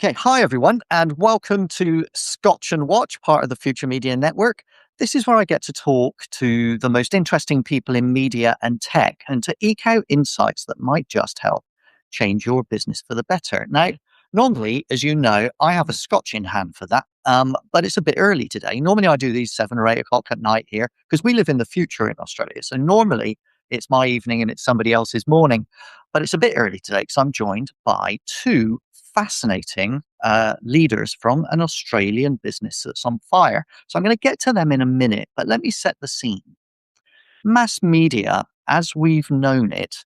Okay, hi everyone, and welcome to Scotch and Watch, part of the Future Media Network. This is where I get to talk to the most interesting people in media and tech and to eke out insights that might just help change your business for the better. Now, normally, as you know, I have a Scotch in hand for that, but it's a bit early today. Normally, I do these 7 or 8 o'clock at night here because we live in the future in Australia. So normally, it's my evening and it's somebody else's morning. But it's a bit early today because I'm joined by two fascinating leaders from an Australian business that's on fire. So I'm going to get to them in a minute, but let me set the scene. Mass media, as we've known it,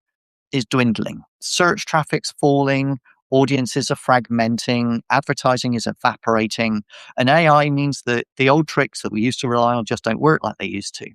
is dwindling. Search traffic's falling, audiences are fragmenting, advertising is evaporating, and AI means that the old tricks that we used to rely on just don't work like they used to.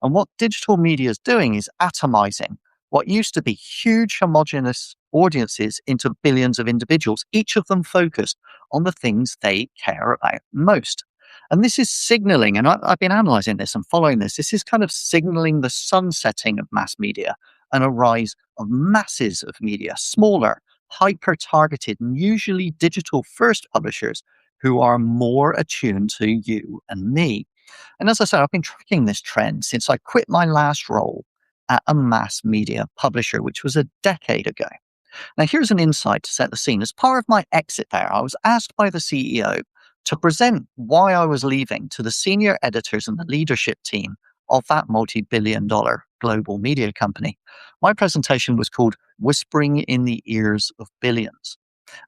And what digital media is doing is atomizing what used to be huge homogenous audiences into billions of individuals, each of them focused on the things they care about most. And this is signaling, and I've been analyzing this and following this, this is kind of signaling the sunsetting of mass media and a rise of masses of media, smaller, hyper targeted, and usually digital first publishers who are more attuned to you and me. And as I said, I've been tracking this trend since I quit my last role at a mass media publisher, which was a decade ago. Now, here's an insight to set the scene. As part of my exit there, I was asked by the CEO to present why I was leaving to the senior editors and the leadership team of that multi-billion-dollar global media company. My presentation was called Whispering in the Ears of Billions.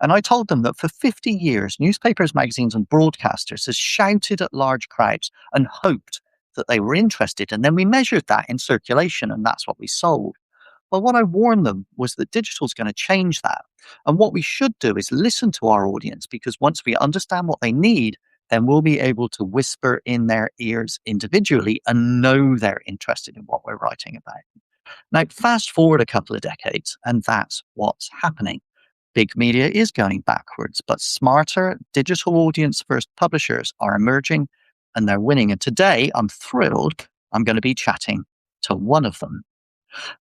And I told them that for 50 years, newspapers, magazines, and broadcasters has shouted at large crowds and hoped that they were interested. And then we measured that in circulation, and that's what we sold. Well, what I warned them was that digital is going to change that. And what we should do is listen to our audience, because once we understand what they need, then we'll be able to whisper in their ears individually and know they're interested in what we're writing about. Now, fast forward a couple of decades, and that's what's happening. Big media is going backwards, but smarter digital audience first publishers are emerging and they're winning. And today I'm thrilled I'm going to be chatting to one of them.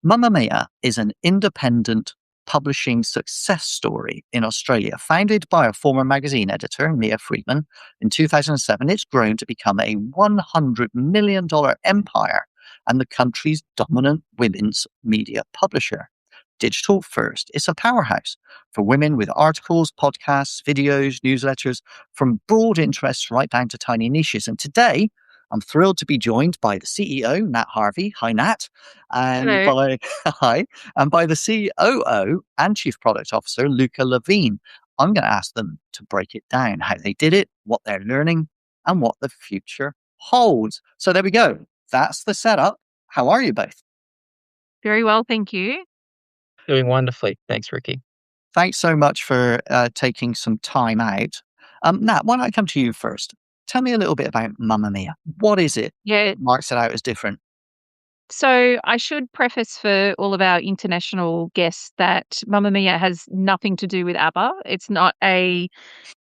Mamamia is an independent publishing success story in Australia. Founded by a former magazine editor, Mia Friedman, in 2007, it's grown to become a $100 million empire and the country's dominant women's media publisher. Digital first, it's a powerhouse for women with articles, podcasts, videos, newsletters, from broad interests right down to tiny niches. And today, I'm thrilled to be joined by the CEO, Nat Harvey. Hi, Nat. And Hello. hi, and by the COO and Chief Product Officer, Luca Levine. I'm going to ask them to break it down, how they did it, what they're learning, and what the future holds. So there we go. That's the setup. How are you both? Very well, thank you. Doing wonderfully. Thanks, Ricky. Thanks so much for taking some time out. Nat, why don't I come to you first? Tell me a little bit about Mamamia. What is it Yeah, that marks it out as different? so I should preface for all of our international guests that Mamamia has nothing to do with ABBA. It's not a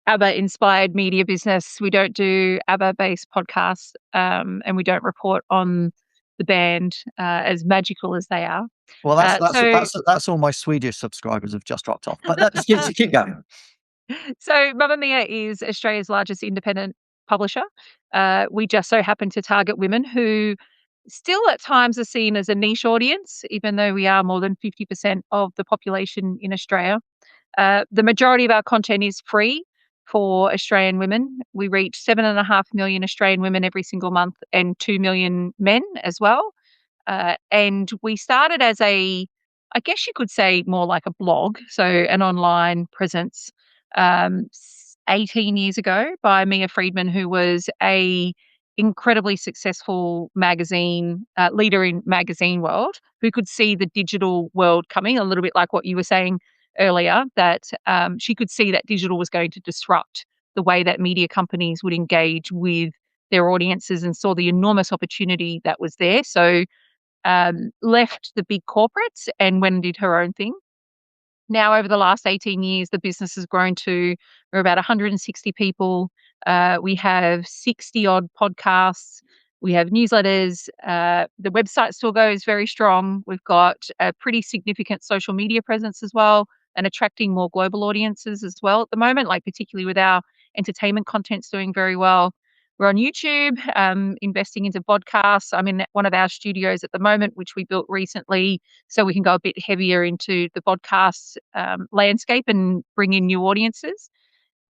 ABBA-inspired media business. We don't do ABBA-based podcasts, and we don't report on the band, as magical as they are. Well, Uh, so that's all my Swedish subscribers have just dropped off. But let's keep going. So Mamamia is Australia's largest independent publisher. We just so happen to target women who still at times are seen as a niche audience, even though we are more than 50% of the population in Australia. The majority of our content is free for Australian women. We reach 7.5 million Australian women every single month and 2 million men as well. And we started as I guess you could say more like a blog, so an online presence, 18 years ago by Mia Friedman, who was a incredibly successful magazine leader in magazine world, who could see the digital world coming, a little bit like what you were saying earlier, that she could see that digital was going to disrupt the way that media companies would engage with their audiences and saw the enormous opportunity that was there. So left the big corporates and went and did her own thing. Now, over the last 18 years, the business has grown to we're about 160 people. We have 60 odd podcasts. We have newsletters. The website still goes very strong. We've got a pretty significant social media presence as well. and attracting more global audiences as well at the moment, like particularly with our entertainment content's doing very well. We're on YouTube, investing into podcasts. I'm in one of our studios at the moment, which we built recently, so we can go a bit heavier into the podcast landscape and bring in new audiences.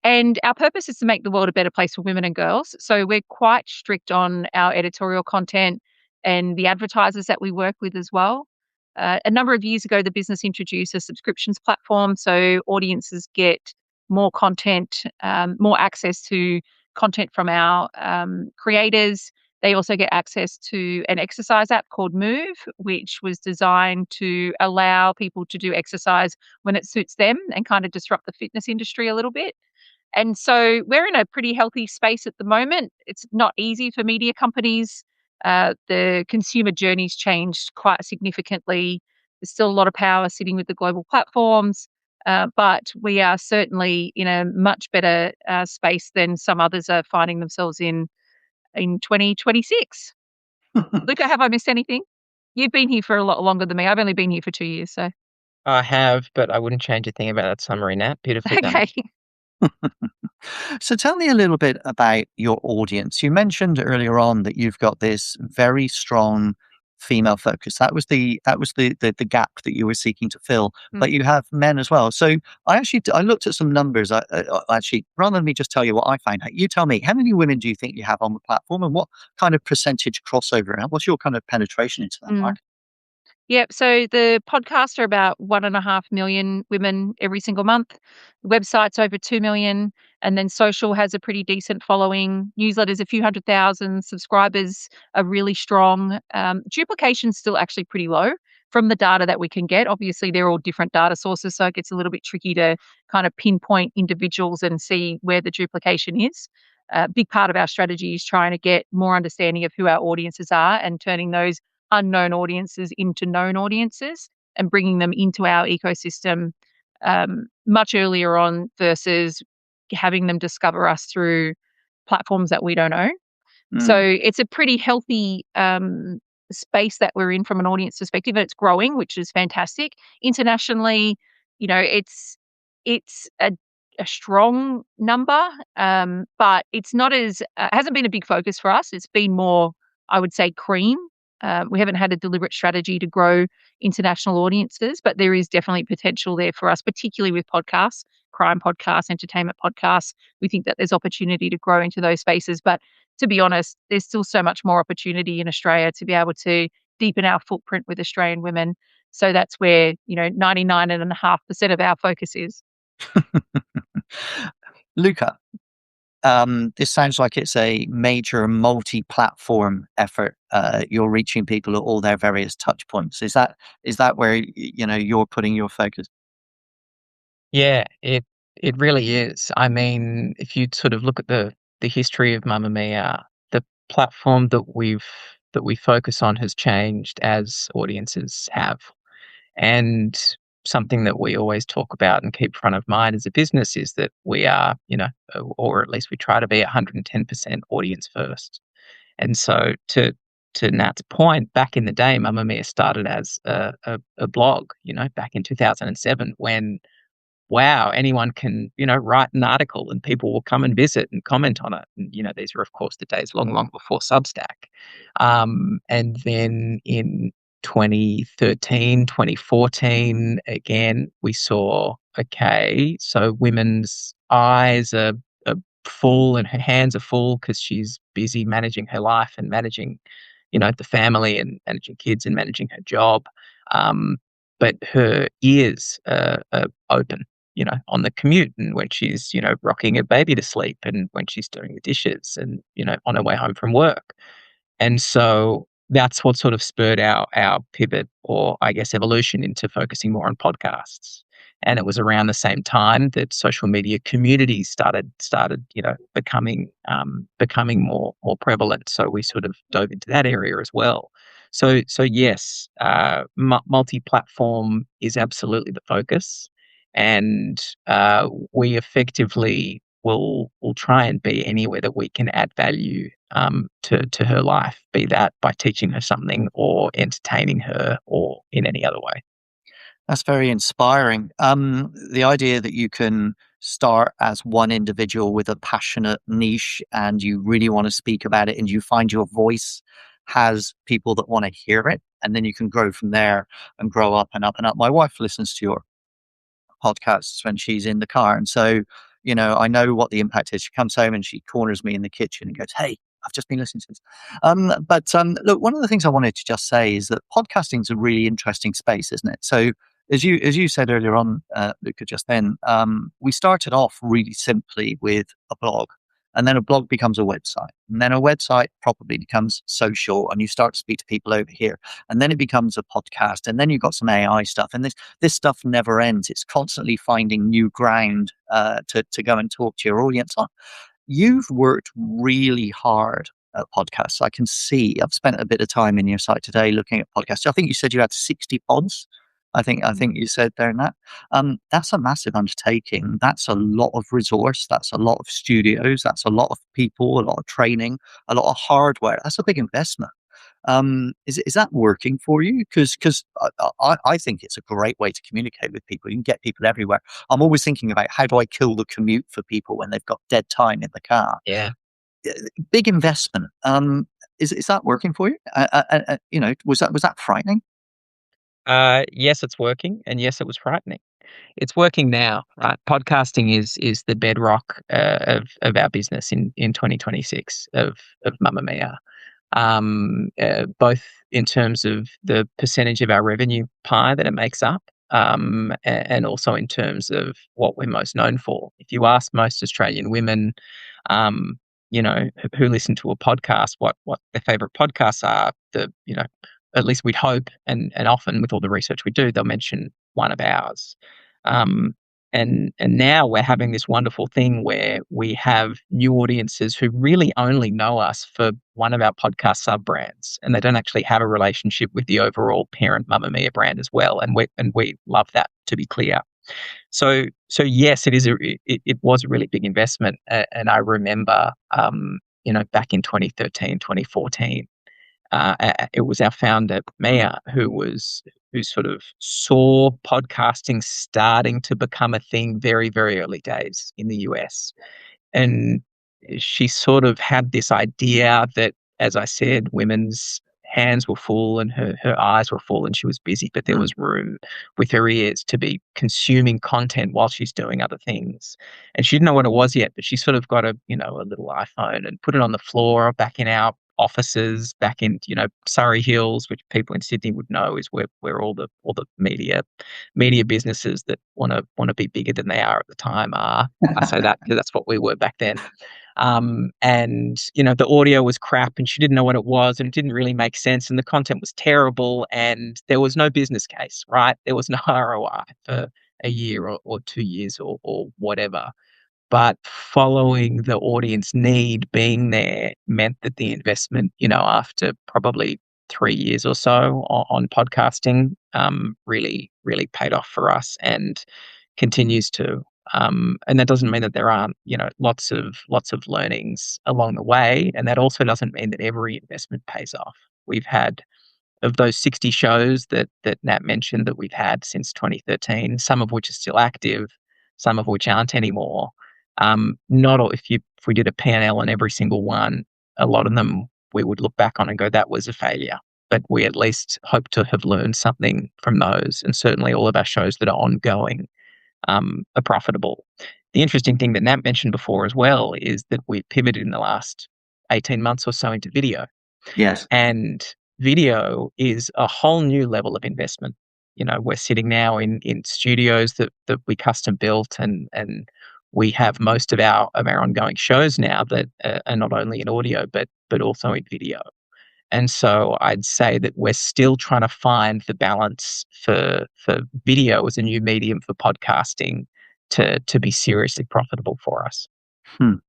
And our purpose is to make the world a better place for women and girls. So we're quite strict on our editorial content and the advertisers that we work with as well. A number of years ago, the business introduced a subscriptions platform, so audiences get more content, more access to content from our creators. They also get access to an exercise app called Move, which was designed to allow people to do exercise when it suits them and kind of disrupt the fitness industry a little bit. And so we're in a pretty healthy space at the moment. It's not easy for media companies. The consumer journey's changed quite significantly. There's still a lot of power sitting with the global platforms, but we are certainly in a much better space than some others are finding themselves in 2026. Luca, have I missed anything? You've been here for a lot longer than me. I've only been here for 2 years, so I have, but I wouldn't change a thing about that summary, Nat. Beautifully done. okay. So tell me a little bit about your audience. You mentioned earlier on that you've got this very strong female focus. That was the gap that you were seeking to fill, but you have men as well. So I looked at some numbers. Actually, rather than me just tell you what I find out, you tell me, how many women do you think you have on the platform, and what kind of percentage crossover, and what's your kind of penetration into that Mm. market? Yep. So the podcasts are about 1.5 million women every single month. The website's over 2 million. And then social has a pretty decent following. Newsletters, a few 100,000. Subscribers are really strong. Duplication's still actually pretty low from the data that we can get. Obviously, they're all different data sources, so it gets a little bit tricky to kind of pinpoint individuals and see where the duplication is. A big part of our strategy is trying to get more understanding of who our audiences are and turning those unknown audiences into known audiences and bringing them into our ecosystem much earlier on versus having them discover us through platforms that we don't own. So it's a pretty healthy space that we're in from an audience perspective, and it's growing, which is fantastic. Internationally, it's a strong number, but it's not as hasn't been a big focus for us. It's been more, I would say, cream. We haven't had a deliberate strategy to grow international audiences, but there is definitely potential there for us, particularly with podcasts, crime podcasts, entertainment podcasts. We think that there's opportunity to grow into those spaces. But to be honest, there's still so much more opportunity in Australia to be able to deepen our footprint with Australian women. So that's where, 99.5% of our focus is. Luca, this sounds like it's a major multi-platform effort. You're reaching people at all their various touch points. Is that where you're putting your focus? Yeah, it really is. I mean, if you sort of look at the history of Mamamia, the platform that we focus on has changed as audiences have. And something that we always talk about and keep front of mind as a business is that we are, or at least we try to be 110% audience first. And so to Nat's point, back in the day, Mamamia started as a blog, back in 2007 when wow, anyone can, write an article and people will come and visit and comment on it. And, these were, of course, the days long, long before Substack. And then in 2013, 2014, again, we saw, okay, so women's eyes are full and her hands are full because she's busy managing her life and managing, the family and managing kids and managing her job. But her ears are open, on the commute and when she's, rocking a baby to sleep and when she's doing the dishes and, on her way home from work. And so that's what sort of spurred our pivot or I guess evolution into focusing more on podcasts. And it was around the same time that social media communities started, becoming more prevalent. So we sort of dove into that area as well. So yes, multi-platform is absolutely the focus, and we effectively will try and be anywhere that we can add value to her life, be that by teaching her something or entertaining her or in any other way. That's very inspiring. The idea that you can start as one individual with a passionate niche and you really want to speak about it and you find your voice has people that want to hear it, and then you can grow from there and grow up and up and up. My wife listens to your podcasts when she's in the car. And so, I know what the impact is. She comes home and she corners me in the kitchen and goes, "Hey, I've just been listening to this." But look, one of the things I wanted to just say is that podcasting is a really interesting space, isn't it? So, as you said earlier on, Luca, just then, we started off really simply with a blog. And then a blog becomes a website. And then a website probably becomes social, and you start to speak to people over here. And then it becomes a podcast. And then you've got some AI stuff. And this stuff never ends. It's constantly finding new ground to go and talk to your audience on. You've worked really hard at podcasts. I can see. I've spent a bit of time in your site today looking at podcasts. I think you said you had 60 pods. I think you said there in that. That's a massive undertaking. That's a lot of resource. That's a lot of studios. That's a lot of people. A lot of training. A lot of hardware. That's a big investment. Is that working for you? Because I think it's a great way to communicate with people. You can get people everywhere. I'm always thinking about how do I kill the commute for people when they've got dead time in the car. Yeah. Big investment. Is that working for you? Was that frightening? Yes, it's working, and yes, it was frightening. It's working now, right? Podcasting is the bedrock of our business in 2026 of Mamamia. Both in terms of the percentage of our revenue pie that it makes up, and also in terms of what we're most known for. If you ask most Australian women, um, who listen to a podcast, what their favorite podcasts are, at least we'd hope, and often with all the research we do, they'll mention one of ours. Um, and now we're having this wonderful thing where we have new audiences who really only know us for one of our podcast sub brands, and they don't actually have a relationship with the overall parent Mamamia brand as well. And we love that, to be clear. So yes, it was a really big investment, and I remember, back in 2013, 2014. It was our founder, Mia, who sort of saw podcasting starting to become a thing very, very early days in the US. And she sort of had this idea that, as I said, women's hands were full and her eyes were full and she was busy, but there was room with her ears to be consuming content while she's doing other things. And she didn't know what it was yet, but she sort of got a little iPhone and put it on the floor back in our offices back in Surrey Hills, which people in Sydney would know is where all the media businesses that want to be bigger than they are at the time are. I say that because that's what we were back then. And the audio was crap and she didn't know what it was and it didn't really make sense and the content was terrible and there was no business case, right? There was no ROI for a year or 2 years or whatever. But following the audience need being there meant that the investment, after probably 3 years or so on podcasting, really, really paid off for us and continues to. And that doesn't mean that there aren't, lots of learnings along the way. And that also doesn't mean that every investment pays off. We've had, of those 60 shows that Nat mentioned that we've had since 2013, some of which are still active, some of which aren't anymore. Not all, if we did a P&L on every single one, a lot of them we would look back on and go, that was a failure. But we at least hope to have learned something from those. And certainly all of our shows that are ongoing are profitable. The interesting thing that Nat mentioned before as well is that we've pivoted in the last 18 months or so into video. Yes. And video is a whole new level of investment. We're sitting now in studios that we custom built and we have most of our ongoing shows now that are not only in audio but also in video. And so I'd say that we're still trying to find the balance for video as a new medium for podcasting to be seriously profitable for us. To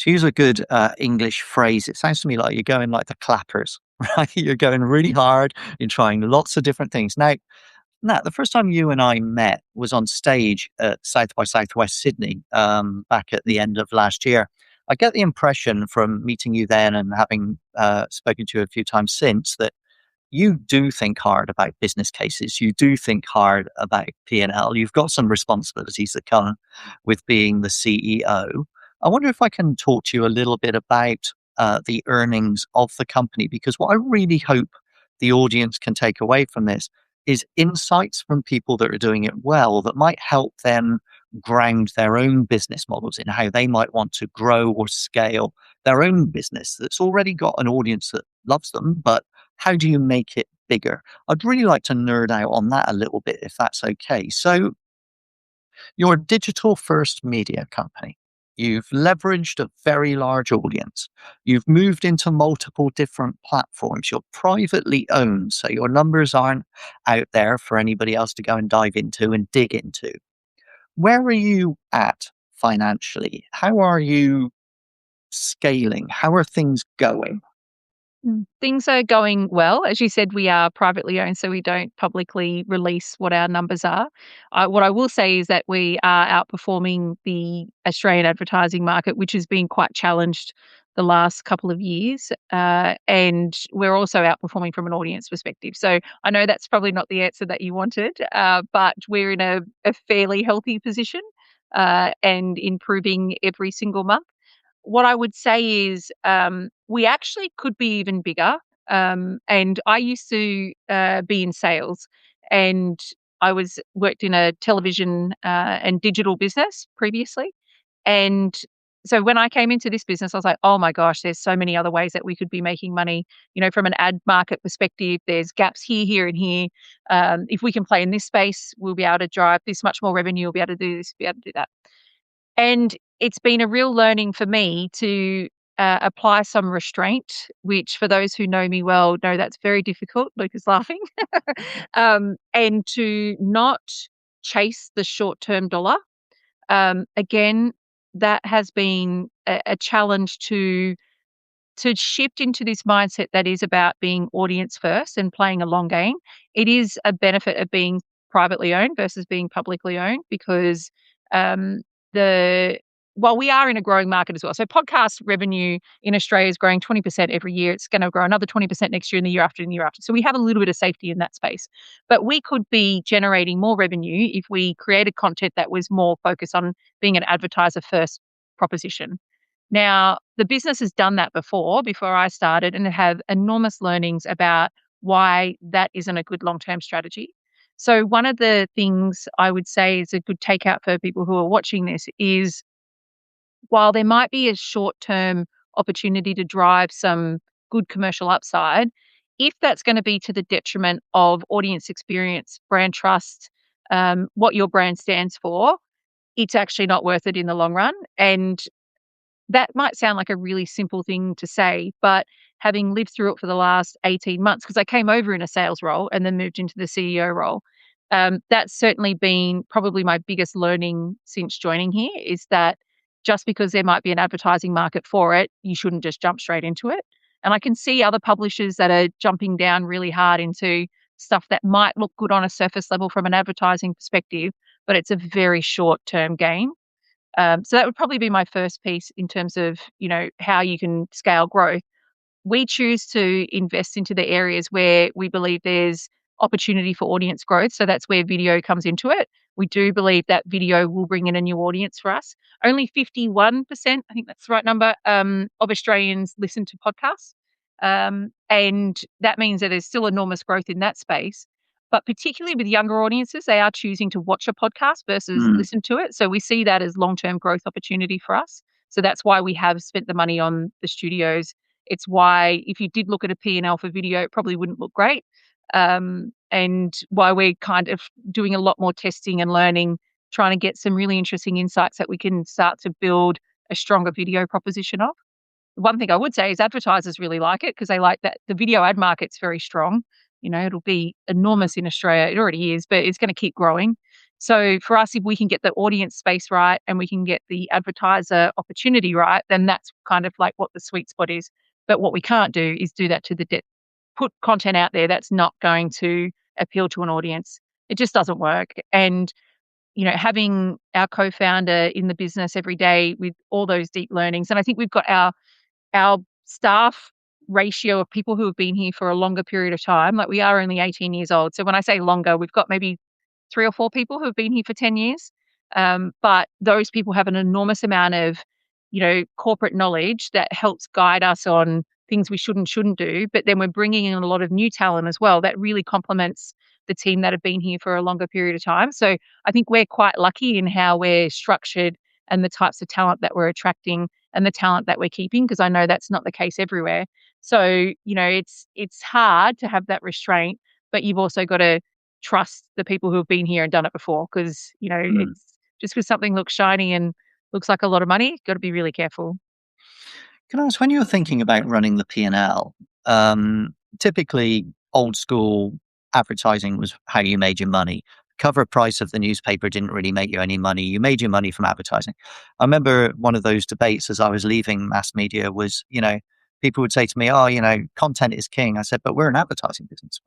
use a good English phrase, it sounds to me like you're going like the clappers, right? You're going really hard. You're trying lots of different things. Now, Nat, the first time you and I met was on stage at South by Southwest Sydney back at the end of last year. I get the impression from meeting you then and having spoken to you a few times since that you do think hard about business cases. You do think hard about P&L. You've got some responsibilities that come with being the CEO. I wonder if I can talk to you a little bit about the earnings of the company, because what I really hope the audience can take away from this is insights from people that are doing it well that might help them ground their own business models in how they might want to grow or scale their own business that's already got an audience that loves them, but how do you make it bigger? I'd really like to nerd out on that a little bit, if that's okay. So, you're a digital first media company. You've leveraged a very large audience. You've moved into multiple different platforms. You're privately owned, so your numbers aren't out there for anybody else to go and dive into and dig into. Where are you at financially? How are you scaling? How are things going? Things are going well. As you said, we are privately owned, so we don't publicly release what our numbers are. What I will say is that we are outperforming the Australian advertising market, which has been quite challenged the last couple of years. And we're also outperforming from an audience perspective. So I know that's probably not the answer that you wanted, but we're in a fairly healthy position and improving every single month. What I would say is, we actually could be even bigger. And I used to be in sales, and I worked in a television and digital business previously. And so when I came into this business, I was like, oh my gosh, there's so many other ways that we could be making money. You know, from an ad market perspective, there's gaps here, here, and here. If we can play in this space, we'll be able to drive this much more revenue. We'll be able to do this, be able to do that. And it's been a real learning for me to apply some restraint, which for those who know me well know that's very difficult. Luke is laughing. And to not chase the short term dollar. Again, that has been a challenge to shift into this mindset that is about being audience first and playing a long game. It is a benefit of being privately owned versus being publicly owned because um, the while we are in a growing market as well. So podcast revenue in Australia is growing 20% every year. It's going to grow another 20% next year and the year after and the year after. So we have a little bit of safety in that space. But we could be generating more revenue if we created content that was more focused on being an advertiser first proposition. Now, the business has done that before I started, and have enormous learnings about why that isn't a good long-term strategy. So one of the things I would say is a good takeout for people who are watching this is while there might be a short-term opportunity to drive some good commercial upside, if that's going to be to the detriment of audience experience, brand trust, what your brand stands for, it's actually not worth it in the long run. And that might sound like a really simple thing to say, but having lived through it for the last 18 months, because I came over in a sales role and then moved into the CEO role, that's certainly been probably my biggest learning since joining here is that just because there might be an advertising market for it, you shouldn't just jump straight into it. And I can see other publishers that are jumping down really hard into stuff that might look good on a surface level from an advertising perspective, but it's a very short term gain. So that would probably be my first piece in terms of, how you can scale growth. We choose to invest into the areas where we believe there's opportunity for audience growth. So that's where video comes into it. We do believe that video will bring in a new audience for us. Only 51%, I think that's the right number, of Australians listen to podcasts. And that means that there's still enormous growth in that space. But particularly with younger audiences, they are choosing to watch a podcast versus listen to it. So we see that as long-term growth opportunity for us. So that's why we have spent the money on the studios. It's why if you did look at a P&L for video, it probably wouldn't look great. And why we're kind of doing a lot more testing and learning, trying to get some really interesting insights that we can start to build a stronger video proposition of. One thing I would say is advertisers really like it because they like that the video ad market's very strong. It'll be enormous in Australia. It already is, but it's going to keep growing. So for us, if we can get the audience space right and we can get the advertiser opportunity right, then that's kind of like what the sweet spot is. But what we can't do is do that to the put content out there that's not going to appeal to an audience. It just doesn't work. And having our co-founder in the business every day with all those deep learnings, and I think we've got our staff ratio of people who have been here for a longer period of time. Like, we are only 18 years old. So when I say longer, we've got maybe 3 or 4 people who have been here for 10 years. But those people have an enormous amount of, corporate knowledge that helps guide us on things we should and shouldn't do. But then we're bringing in a lot of new talent as well that really complements the team that have been here for a longer period of time. So I think we're quite lucky in how we're structured and the types of talent that we're attracting and the talent that we're keeping, because I know that's not the case everywhere. So, it's hard to have that restraint, but you've also got to trust the people who have been here and done it before, because, Mm. it's just because something looks shiny and looks like a lot of money, got to be really careful. Can I ask, when you're thinking about running the P&L, typically old school advertising was how you made your money. Cover price of the newspaper didn't really make you any money. You made your money from advertising. I remember one of those debates as I was leaving mass media was, people would say to me, "Oh, content is king." I said, "But we're an advertising business.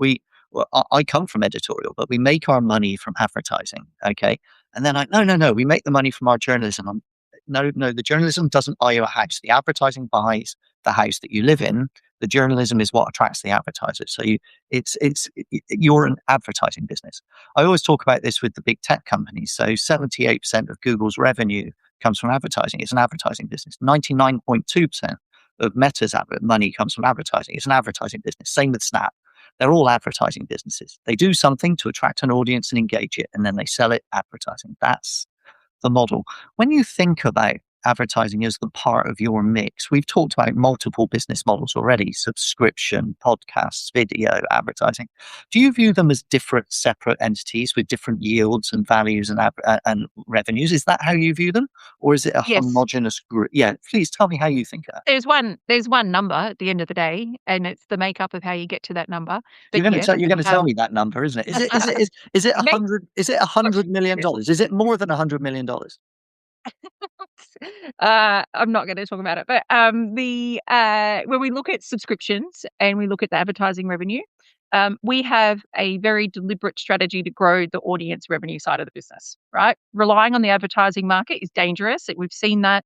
I come from editorial, but we make our money from advertising." Okay. And then no, no, no, we make the money from our journalism. No, no, the journalism doesn't buy you a house. The advertising buys the house that you live in. The journalism is what attracts the advertisers. So you're an advertising business. I always talk about this with the big tech companies. So 78% of Google's revenue comes from advertising. It's an advertising business. 99.2% of Meta's money comes from advertising. It's an advertising business. Same with Snap. They're all advertising businesses. They do something to attract an audience and engage it, and then they sell it advertising. That's the model. When you think about advertising as the part of your mix, we've talked about multiple business models already: subscription, podcasts, video, advertising. Do you view them as different, separate entities with different yields and values and revenues? Is that how you view them? Or is it a Yes. homogenous group? Yeah, please tell me how you think of that. There's one number at the end of the day, and it's the makeup of how you get to that number. But yes, You're going we to tell have. me that number, isn't it? Is it Next $100 million? question. Is it more than $100 million? I'm not going to talk about it, but the when we look at subscriptions and we look at the advertising revenue, we have a very deliberate strategy to grow the audience revenue side of the business. Right, relying on the advertising market is dangerous. We've seen that.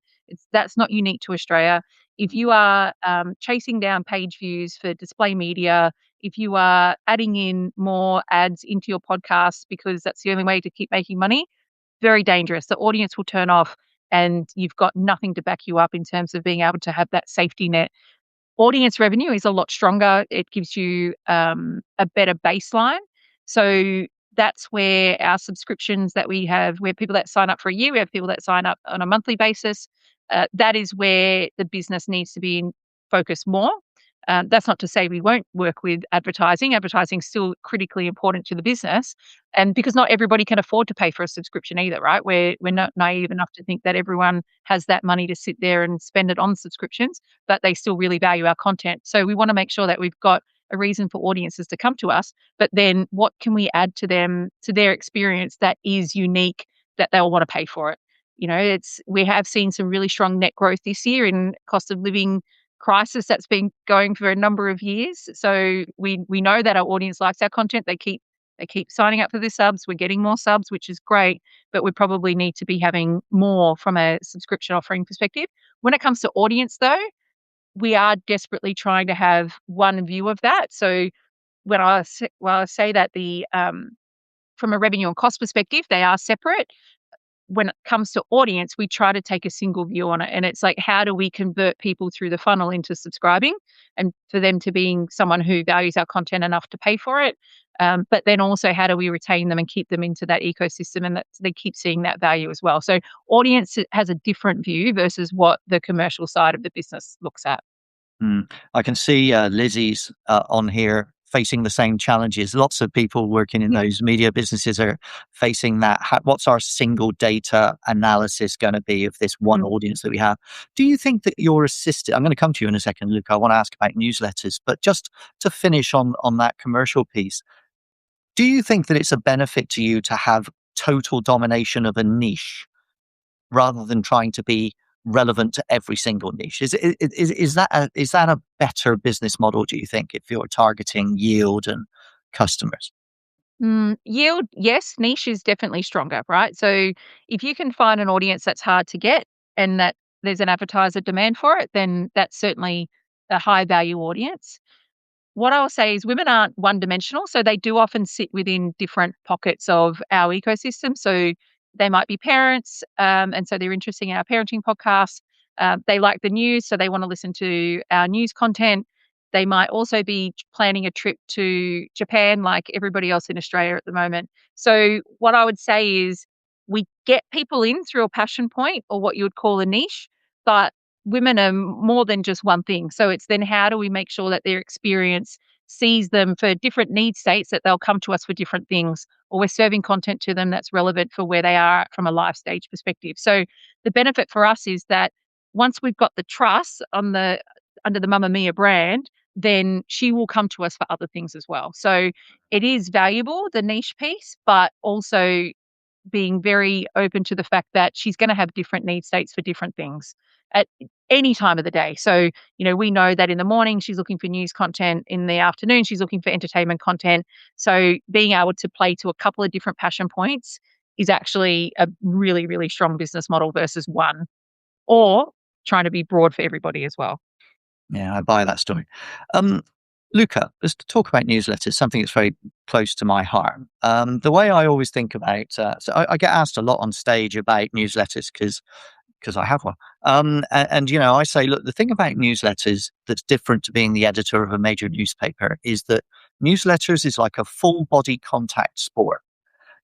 That's not unique to Australia. If you are chasing down page views for display media, if you are adding in more ads into your podcast because that's the only way to keep making money, very dangerous. The audience will turn off and you've got nothing to back you up in terms of being able to have that safety net. Audience revenue is a lot stronger. It gives you a better baseline. So that's where our subscriptions that we have, where people that sign up for a year, we have people that sign up on a monthly basis. That is where the business needs to be in focus more. That's not to say we won't work with advertising. Advertising is still critically important to the business, and because not everybody can afford to pay for a subscription either, right? We're not naive enough to think that everyone has that money to sit there and spend it on subscriptions, but they still really value our content. So we want to make sure that we've got a reason for audiences to come to us, but then what can we add to them, to their experience that is unique, that they'll want to pay for it? We have seen some really strong net growth this year in cost of living crisis that's been going for a number of years. So we know that our audience likes our content. They keep signing up for the subs. We're getting more subs, which is great, but we probably need to be having more from a subscription offering perspective. When it comes to audience, though, we are desperately trying to have one view of that. So when I say that from a revenue and cost perspective, they are separate. When it comes to audience, we try to take a single view on it. And it's like, how do we convert people through the funnel into subscribing and for them to being someone who values our content enough to pay for it? But then also, how do we retain them and keep them into that ecosystem and that they keep seeing that value as well? So audience has a different view versus what the commercial side of the business looks at. I can see Lizzie's on here facing the same challenges. Lots of people working in Yeah. those media businesses are facing that. What's our single data analysis going to be of this one audience that we have? Do you think that your assistant, I'm going to come to you in a second, Luke, I want to ask about newsletters, but just to finish on that commercial piece, do you think that it's a benefit to you to have total domination of a niche rather than trying to be relevant to every single niche? Is that a better business model, do you think, if you're targeting yield and customers? Yield, yes. Niche is definitely stronger, right? So if you can find an audience that's hard to get and that there's an advertiser demand for it, then that's certainly a high value audience. What I'll say is women aren't one-dimensional, so they do often sit within different pockets of our ecosystem. So they might be parents, and so they're interested in our parenting podcast. They like the news, so they want to listen to our news content. They might also be planning a trip to Japan, like everybody else in Australia at the moment. So what I would say is we get people in through a passion point or what you would call a niche, but women are more than just one thing. So it's then how do we make sure that their experience sees them for different need states, that they'll come to us for different things, or we're serving content to them that's relevant for where they are from a life stage perspective. So the benefit for us is that once we've got the trust under the Mamamia brand, then she will come to us for other things as well. So it is valuable, the niche piece, but also being very open to the fact that she's going to have different need states for different things at any time of the day. So, we know that in the morning she's looking for news content, in the afternoon she's looking for entertainment content. So being able to play to a couple of different passion points is actually a really, really strong business model versus one, or trying to be broad for everybody as well. Yeah, I buy that story. Luca, let's talk about newsletters, something that's very close to my heart. The way I always think about, so I get asked a lot on stage about newsletters because I have one. And I say, look, the thing about newsletters that's different to being the editor of a major newspaper is that newsletters is like a full body contact sport.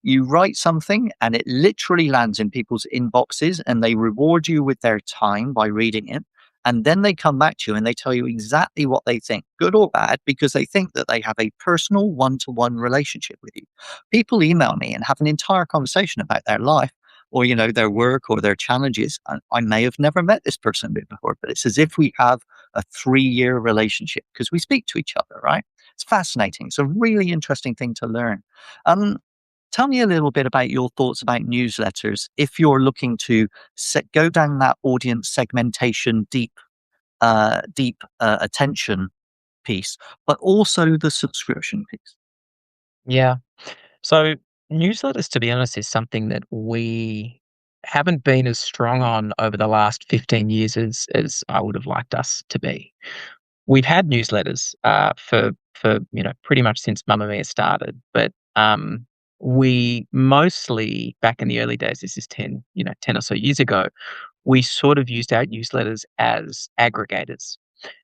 You write something and it literally lands in people's inboxes and they reward you with their time by reading it. And then they come back to you and they tell you exactly what they think, good or bad, because they think that they have a personal one-to-one relationship with you. People email me and have an entire conversation about their life or, their work or their challenges. And I may have never met this person before, but it's as if we have a 3-year relationship because we speak to each other, right? It's fascinating. It's a really interesting thing to learn. Tell me a little bit about your thoughts about newsletters if you're looking to go down that audience segmentation, deep attention piece, but also the subscription piece. Yeah. So newsletters, to be honest, is something that we haven't been as strong on over the last 15 years as I would have liked us to be. We've had newsletters for pretty much since Mamamia started, but we mostly back in the early days, this is 10 or so years ago, we sort of used our newsletters as aggregators.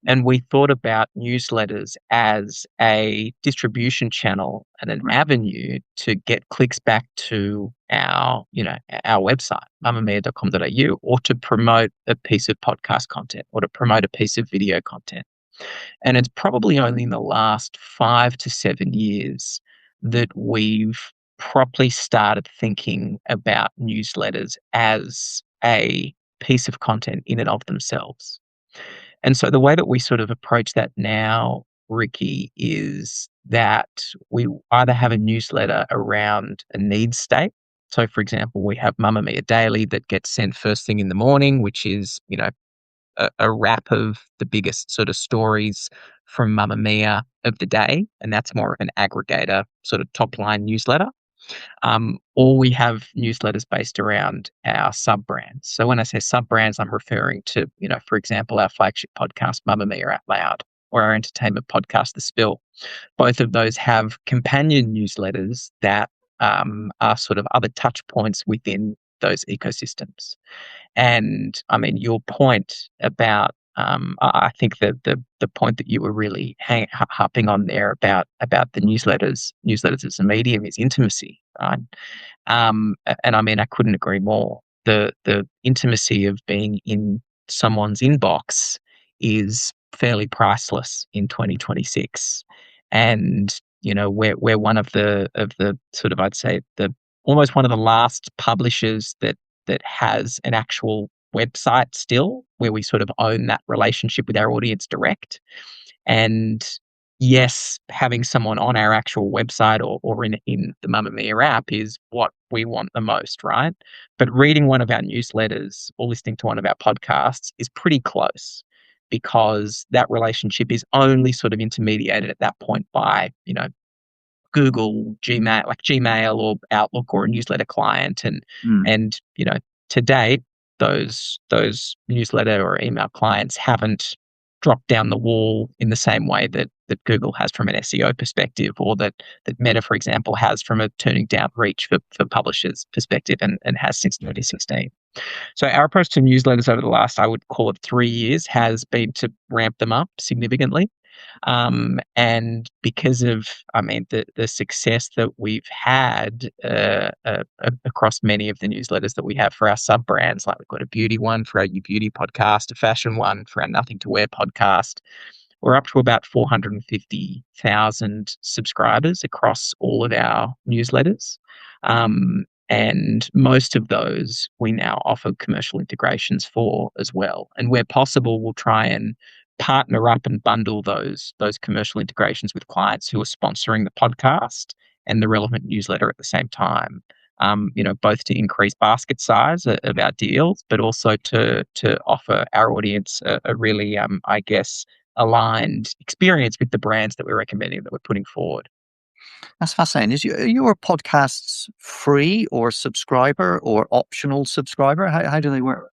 And we thought about newsletters as a distribution channel and an avenue to get clicks back to our website, mamamia.com.au, or to promote a piece of podcast content or to promote a piece of video content. And it's probably only in the last 5 to 7 years that we've properly started thinking about newsletters as a piece of content in and of themselves. And so the way that we sort of approach that now, Ricky, is that we either have a newsletter around a needs state. So, for example, we have Mamamia Daily that gets sent first thing in the morning, which is, a wrap of the biggest sort of stories from Mamamia of the day. And that's more of an aggregator sort of top line newsletter. Or we have newsletters based around our sub brands. So when I say sub brands, I'm referring to, for example, our flagship podcast, Mamamia Out Loud, or our entertainment podcast, The Spill. Both of those have companion newsletters that are sort of other touch points within those ecosystems. And I mean, your point about, I think that the point that you were really harping on there about the newsletters as a medium is intimacy, right? And I mean, I couldn't agree more. The intimacy of being in someone's inbox is fairly priceless in 2026, and we're one of the sort of, I'd say, the almost one of the last publishers that has an actual website still, where we sort of own that relationship with our audience direct. And yes, having someone on our actual website or in the Mamamia app is what we want the most, right? But reading one of our newsletters or listening to one of our podcasts is pretty close, because that relationship is only sort of intermediated at that point by, Google, Gmail or Outlook or a newsletter client. And to date, those newsletter or email clients haven't drop down the wall in the same way that Google has from an SEO perspective, or that Meta, for example, has from a turning down reach for publishers perspective, and has since 2016. So our approach to newsletters over the last, I would call it 3 years, has been to ramp them up significantly. And because of, the success that we've had across many of the newsletters that we have for our sub brands, like we've got a beauty one for our You Beauty podcast, a fashion one for our Nothing to Wear podcast. We're up to about 450,000 subscribers across all of our newsletters. And most of those we now offer commercial integrations for as well. And where possible, we'll try and partner up and bundle those commercial integrations with clients who are sponsoring the podcast and the relevant newsletter at the same time. Both to increase basket size of our deals, but also to offer our audience a really, aligned experience with the brands that we're recommending, that we're putting forward. That's fascinating. Are your podcasts free or subscriber or optional subscriber? How do they work?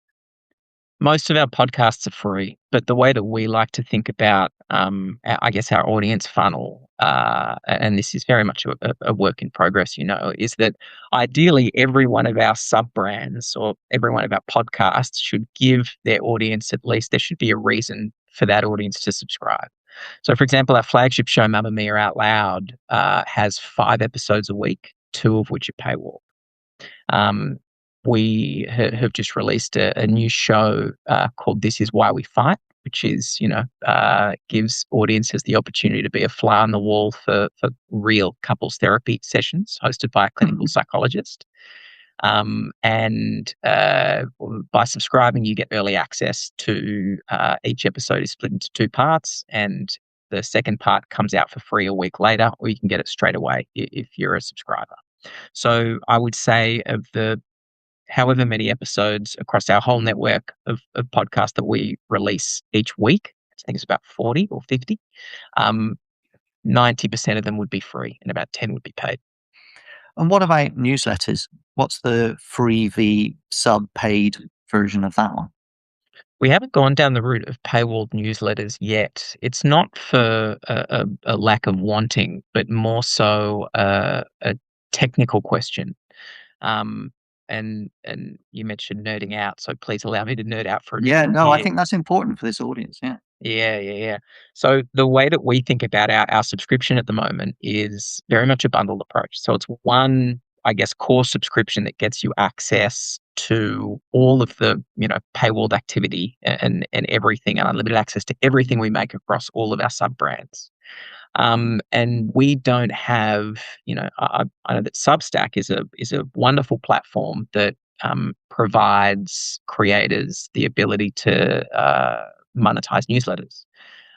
Most of our podcasts are free, but the way that we like to think about, our audience funnel, and this is very much a work in progress, is that ideally every one of our sub brands or every one of our podcasts should give their audience, at least there should be a reason for that audience to subscribe. So, for example, our flagship show, Mamamia Out Loud, has 5 episodes a week, 2 of which are paywall. We have just released a new show called This Is Why We Fight, which is, gives audiences the opportunity to be a fly on the wall for real couples therapy sessions hosted by a clinical psychologist. And by subscribing, you get early access to each episode is split into 2 parts, and the second part comes out for free a week later, or you can get it straight away if you're a subscriber. So I would say of the however many episodes across our whole network of podcasts that we release each week, I think it's about 40 or 50, 90% of them would be free and about 10 would be paid. And what about newsletters? What's the free v sub paid version of that one? We haven't gone down the route of paywalled newsletters yet. It's not for a lack of wanting, but more so a technical question. And you mentioned nerding out, so please allow me to nerd out for a Yeah, minute no, I here. think that's important for this audience. Yeah. Yeah. So the way that we think about our subscription at the moment is very much a bundled approach. So it's one, core subscription that gets you access to all of the, paywalled activity and everything, and unlimited access to everything we make across all of our sub brands. And we don't have, I know that Substack is a wonderful platform that provides creators the ability to monetize newsletters.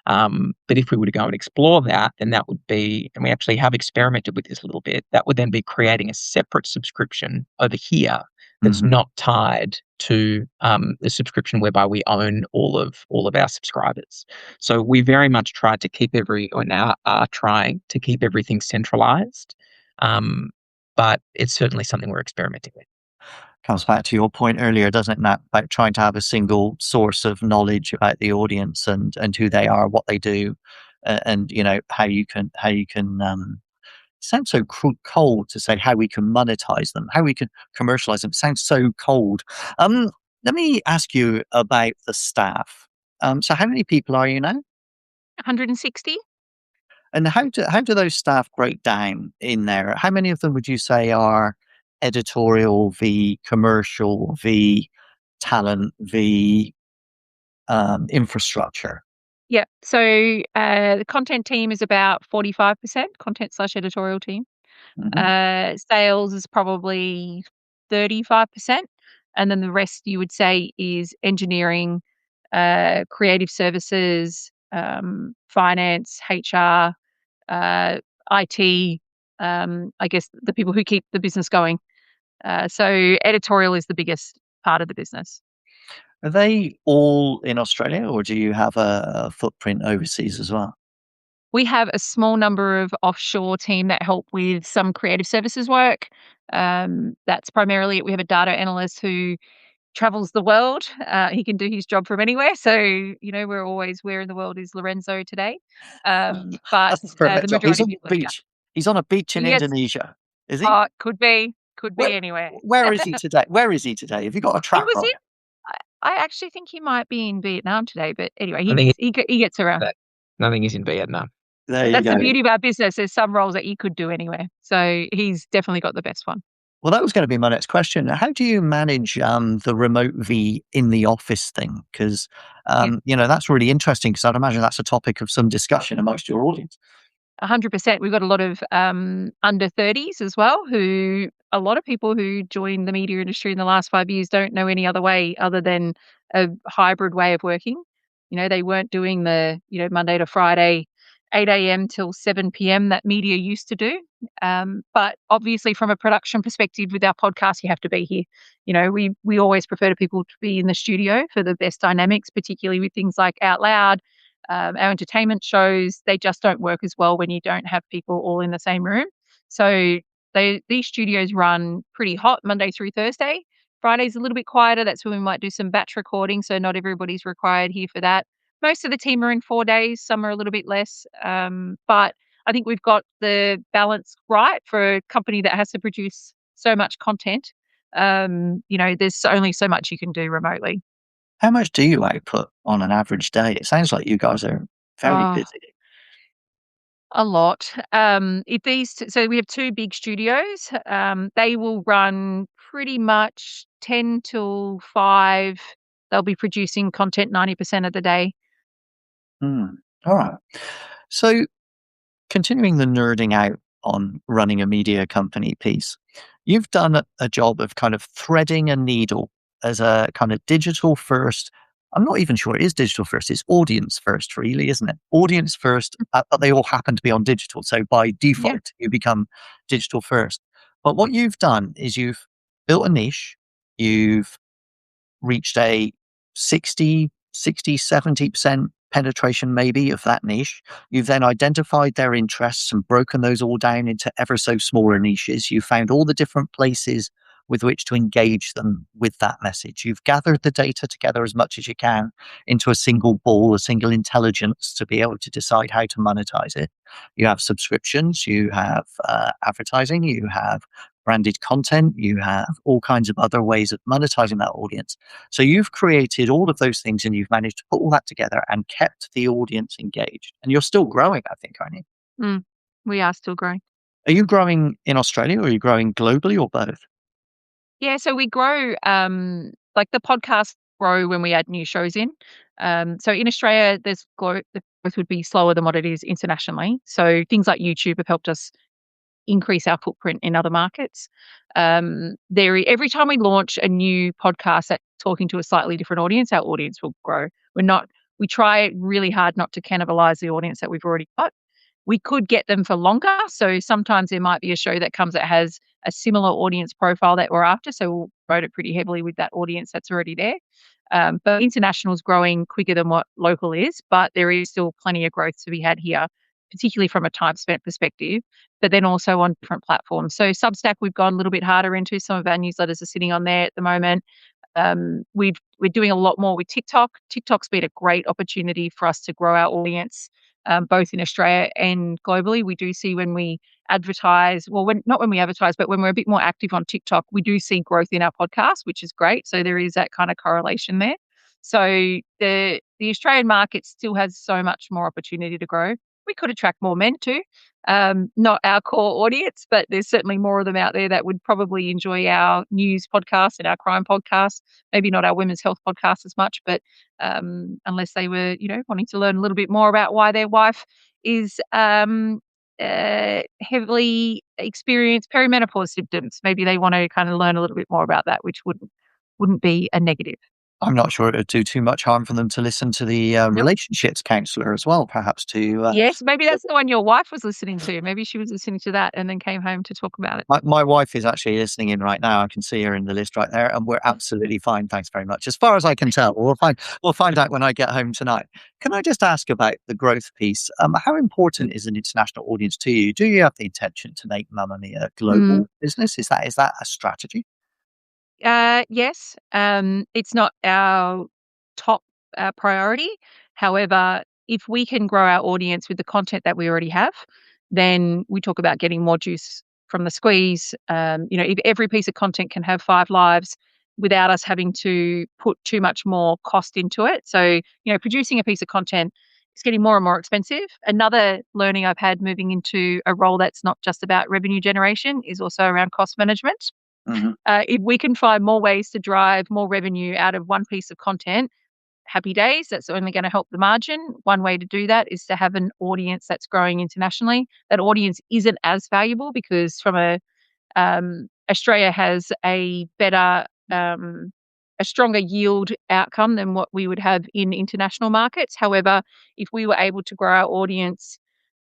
But if we were to go and explore that, then that would be, and we actually have experimented with this a little bit, that would then be creating a separate subscription over here that's not tied to the subscription whereby we own all of our subscribers. So we very much tried to keep now are trying to keep everything centralized. But it's certainly something we're experimenting with. Comes back to your point earlier, doesn't it, Nat, about trying to have a single source of knowledge about the audience and who they are, what they do, and how you can sounds so cold to say how we can monetize them, how we can commercialize them. It sounds so cold. Let me ask you about the staff. So how many people are you now? 160. And how do those staff break down in there? How many of them would you say are editorial v commercial v talent v infrastructure? Yeah. So the content team is about 45% content/editorial team. Sales is probably 35%. And then the rest you would say is engineering, creative services, finance, HR, IT, the people who keep the business going. So editorial is the biggest part of the business. Are they all in Australia, or do you have a footprint overseas as well? We have a small number of offshore team that help with some creative services work. That's primarily it. We have a data analyst who travels the world. He can do his job from anywhere. So, we're always, where in the world is Lorenzo today? But That's the perfect the job. He's majority of on the people are here. beach. He's on a beach in Yes. Indonesia. Is he? Could be Where, anywhere. where is he today? Where is he today? Have you got a He tracker was on in. it? I actually think he might be in Vietnam today, but anyway, I think he gets around. nothing is in Vietnam. There you That's go. the beauty of our business. There's some roles that you could do anywhere. So he's definitely got the best one. Well, that was going to be my next question. How do you manage the remote v in the office thing? Because, Yeah. that's really interesting because I'd imagine that's a topic of some discussion amongst your audience. 100%. We've got a lot of under 30s as well, who a lot of people who joined the media industry in the last 5 years don't know any other way other than a hybrid way of working. They weren't doing the, Monday to Friday, 8 a.m. till 7 p.m. that media used to do. But obviously, from a production perspective with our podcast, you have to be here. We always prefer to people to be in the studio for the best dynamics, particularly with things like Out Loud. Our entertainment shows, they just don't work as well when you don't have people all in the same room. So these studios run pretty hot Monday through Thursday. Friday's a little bit quieter. That's when we might do some batch recording. So not everybody's required here for that. Most of the team are in 4 days. Some are a little bit less. But I think we've got the balance right for a company that has to produce so much content. There's only so much you can do remotely. How much do you output on an average day? It sounds like you guys are very Oh, busy. a lot. So we have two big studios. They will run pretty much 10 till 5. They'll be producing content 90% of the day. Hmm. All right. So, continuing the nerding out on running a media company piece, you've done a job of kind of threading a needle as a kind of digital first. I'm not even sure it is digital first. It's audience first, really, isn't it? Audience first, but they all happen to be on digital. So by Yeah. default, you become digital first. But what you've done is you've built a niche, you've reached a 70% penetration maybe of that niche. You've then identified their interests and broken those all down into ever so smaller niches. You found all the different places with which to engage them with that message. You've gathered the data together as much as you can into a single ball, a single intelligence to be able to decide how to monetize it. You have subscriptions, you have advertising, you have branded content, you have all kinds of other ways of monetizing that audience. So you've created all of those things and you've managed to put all that together and kept the audience engaged. And you're still growing, I think, aren't you? We are still growing. Are you growing in Australia or are you growing globally or both? Yeah, so we grow, like the podcasts grow when we add new shows in. So in Australia, the growth would be slower than what it is internationally. So things like YouTube have helped us increase our footprint in other markets. Every time we launch a new podcast that's talking to a slightly different audience, our audience will grow. We try really hard not to cannibalize the audience that we've already got. We could get them for longer. So sometimes there might be a show that comes that has a similar audience profile that we're after. So we'll promote it pretty heavily with that audience that's already there. But international is growing quicker than what local is, but there is still plenty of growth to be had here, particularly from a time spent perspective, but then also on different platforms. So Substack, we've gone a little bit harder into. Some of our newsletters are sitting on there at the moment. We're doing a lot more with TikTok. TikTok's been a great opportunity for us to grow our audience, both in Australia and globally. We do see when we advertise, not when we advertise, but when we're a bit more active on TikTok, we do see growth in our podcast, which is great. So there is that kind of correlation there. So the Australian market still has so much more opportunity to grow. We could attract more men too. Not our core audience, but there's certainly more of them out there that would probably enjoy our news podcast and our crime podcast. Maybe not our women's health podcast as much, but unless they were, wanting to learn a little bit more about why their wife is heavily experienced perimenopause symptoms. Maybe they want to kind of learn a little bit more about that, which wouldn't be a negative. I'm not sure it would do too much harm for them to listen to the Nope. relationships counselor as well, perhaps to. Yes, maybe that's the one your wife was listening to. Maybe she was listening to that and then came home to talk about it. My wife is actually listening in right now. I can see her in the list right there, and we're absolutely fine. Thanks very much. As far as I can tell, we'll find out when I get home tonight. Can I just ask about the growth piece? How important is an international audience to you? Do you have the intention to make Mamamia a Mm. global business? Is that a strategy? Yes. It's not our top priority. However, if we can grow our audience with the content that we already have, then we talk about getting more juice from the squeeze. If every piece of content can have 5 lives without us having to put too much more cost into it. So, producing a piece of content is getting more and more expensive. Another learning I've had moving into a role that's not just about revenue generation is also around cost management. Hmm. If we can find more ways to drive more revenue out of one piece of content, happy days. That's only going to help the margin. One way to do that is to have an audience that's growing internationally. That audience isn't as valuable because Australia has a better, a stronger yield outcome than what we would have in international markets. However, if we were able to grow our audience,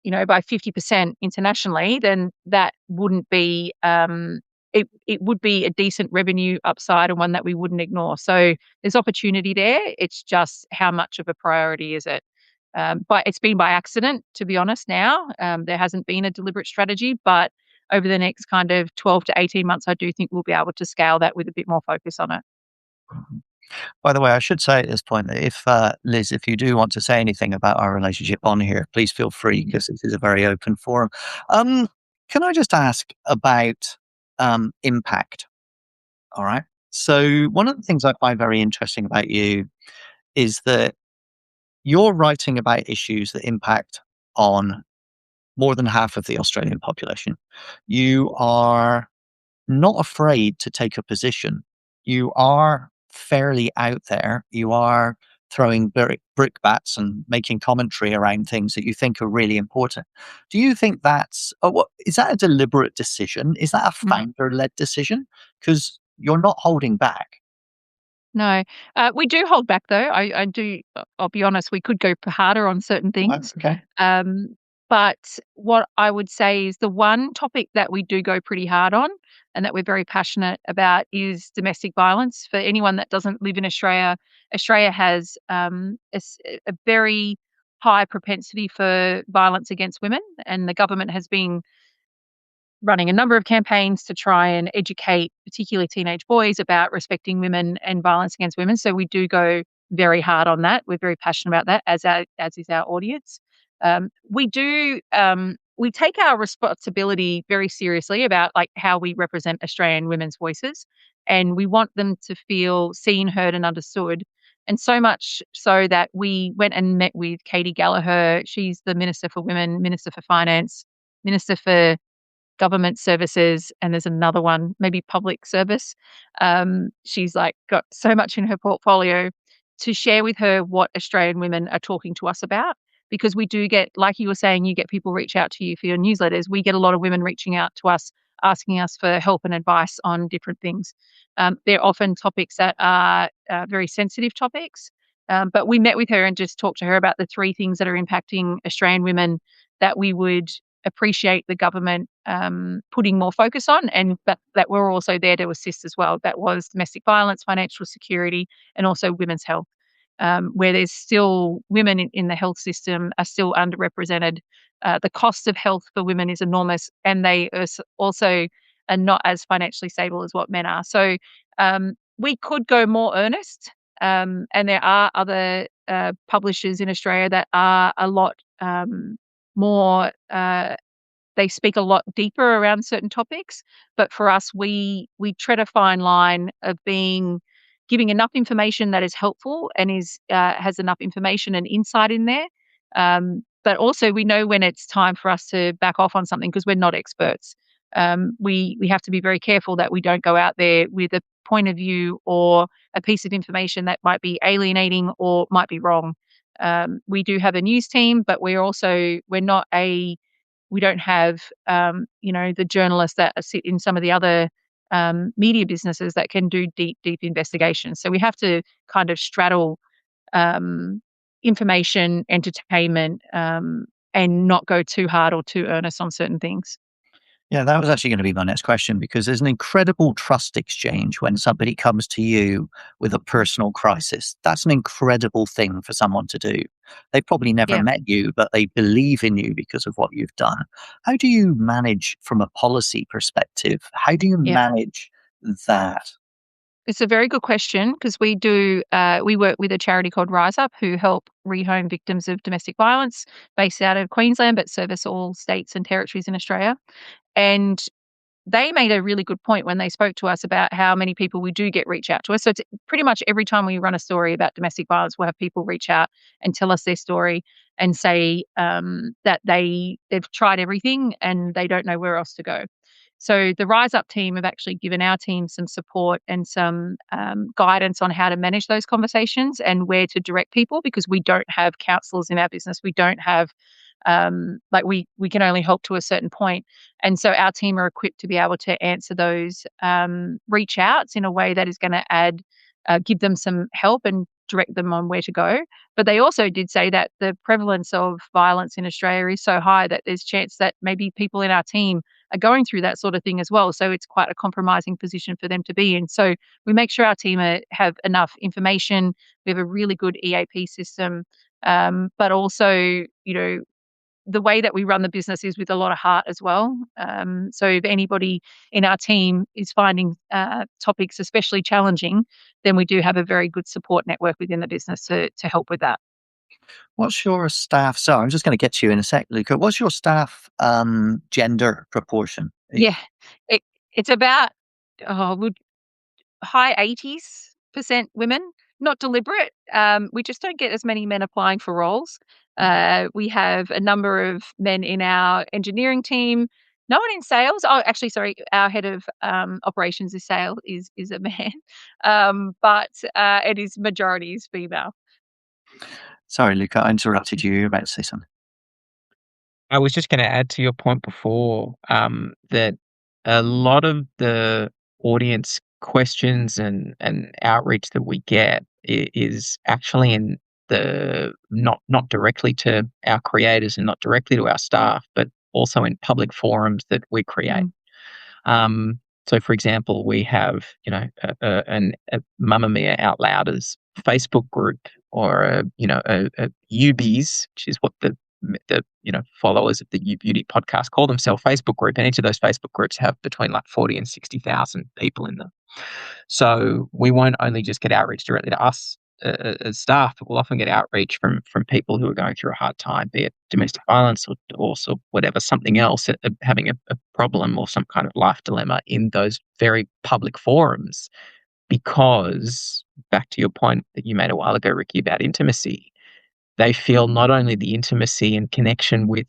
by 50% internationally, then that wouldn't be it would be a decent revenue upside and one that we wouldn't ignore. So there's opportunity there. It's just how much of a priority is it? But it's been by accident, to be honest. Now there hasn't been a deliberate strategy, but over the next kind of 12 to 18 months, I do think we'll be able to scale that with a bit more focus on it. By the way, I should say at this point that if Liz, if you do want to say anything about our relationship on here, please feel free because this is a very open forum. Um, can I just ask about impact? All right. So one of the things I find very interesting about you is that you're writing about issues that impact on more than half of the Australian population. You are not afraid to take a position. You are fairly out there. You are throwing brickbats and making commentary around things that you think are really important. Do you think is that a deliberate decision? Is that a founder led decision? Because you're not holding back. No, we do hold back though. I do. I'll be honest. We could go harder on certain things. Okay. Um, but what I would say is the one topic that we do go pretty hard on, and that we're very passionate about, is domestic violence. For anyone that doesn't live in Australia, Australia has a very high propensity for violence against women, and the government has been running a number of campaigns to try and educate, particularly teenage boys, about respecting women and violence against women. So we do go very hard on that. We're very passionate about that, as is our audience. We take our responsibility very seriously about like how we represent Australian women's voices, and we want them to feel seen, heard, and understood. And so much so that we went and met with Katie Gallagher. She's the Minister for Women, Minister for Finance, Minister for Government Services, and there's another one, maybe Public Service. She's like got so much in her portfolio to share with her what Australian women are talking to us about. Because we do get, like you were saying, you get people reach out to you for your newsletters. We get a lot of women reaching out to us, asking us for help and advice on different things. They're often topics that are very sensitive topics. But we met with her and just talked to her about the 3 things that are impacting Australian women that we would appreciate the government putting more focus on, and that we're also there to assist as well. That was domestic violence, financial security, and also women's health, where there's still women in the health system are still underrepresented. The cost of health for women is enormous, and they also are not as financially stable as what men are. So we could go more earnest, and there are other publishers in Australia that are a lot more they speak a lot deeper around certain topics. But for us, we tread a fine line of giving enough information that is helpful and has enough information and insight in there. But also we know when it's time for us to back off on something because we're not experts. We have to be very careful that we don't go out there with a point of view or a piece of information that might be alienating or might be wrong. We do have a news team, but we don't have, the journalists that sit in some of the other media businesses that can do deep, deep investigations. So we have to kind of straddle information, entertainment, and not go too hard or too earnest on certain things. Yeah, that was actually going to be my next question because there's an incredible trust exchange when somebody comes to you with a personal crisis. That's an incredible thing for someone to do. They've probably never Yeah. met you, but they believe in you because of what you've done. How do you manage from a policy perspective? How do you Yeah. manage that? It's a very good question because we work with a charity called Rise Up who help rehome victims of domestic violence based out of Queensland but service all states and territories in Australia. And they made a really good point when they spoke to us about how many people we do get reach out to us. So it's pretty much every time we run a story about domestic violence, we'll have people reach out and tell us their story and say that they've tried everything and they don't know where else to go. So the Rise Up team have actually given our team some support and some guidance on how to manage those conversations and where to direct people, because we don't have counsellors in our business. We don't have we can only help to a certain point. And so our team are equipped to be able to answer those reach outs in a way that is going to give them some help and direct them on where to go. But they also did say that the prevalence of violence in Australia is so high that there's chance that maybe people in our team are going through that sort of thing as well. So it's quite a compromising position for them to be in. So we make sure our team have enough information. We have a really good EAP system. But also, the way that we run the business is with a lot of heart as well. So if anybody in our team is finding topics especially challenging, then we do have a very good support network within the business to help with that. What's your staff? So I'm just going to get to you in a sec, Luca. What's your staff gender proportion? Yeah, it's about high 80s% women, not deliberate. We just don't get as many men applying for roles. We have a number of men in our engineering team, no one in sales. Oh, actually, sorry, our head of operations is a man, but it is majority is female. Sorry, Luca, I interrupted you. You're about to say something. I was just going to add to your point before that a lot of the audience questions and outreach that we get is actually in the not directly to our creators and not directly to our staff, but also in public forums that we create. So, for example, we have a Mamamia Out Louders Facebook group, or a UBs, which is what the followers of the U Beauty podcast call themselves, Facebook group, and each of those Facebook groups have between like 40 and 60,000 people in them. So we won't only just get outreach directly to us as staff, but we'll often get outreach from people who are going through a hard time, be it domestic violence or whatever, something else, having a problem or some kind of life dilemma in those very public forums. Because, back to your point that you made a while ago, Ricky, about intimacy, they feel not only the intimacy and connection with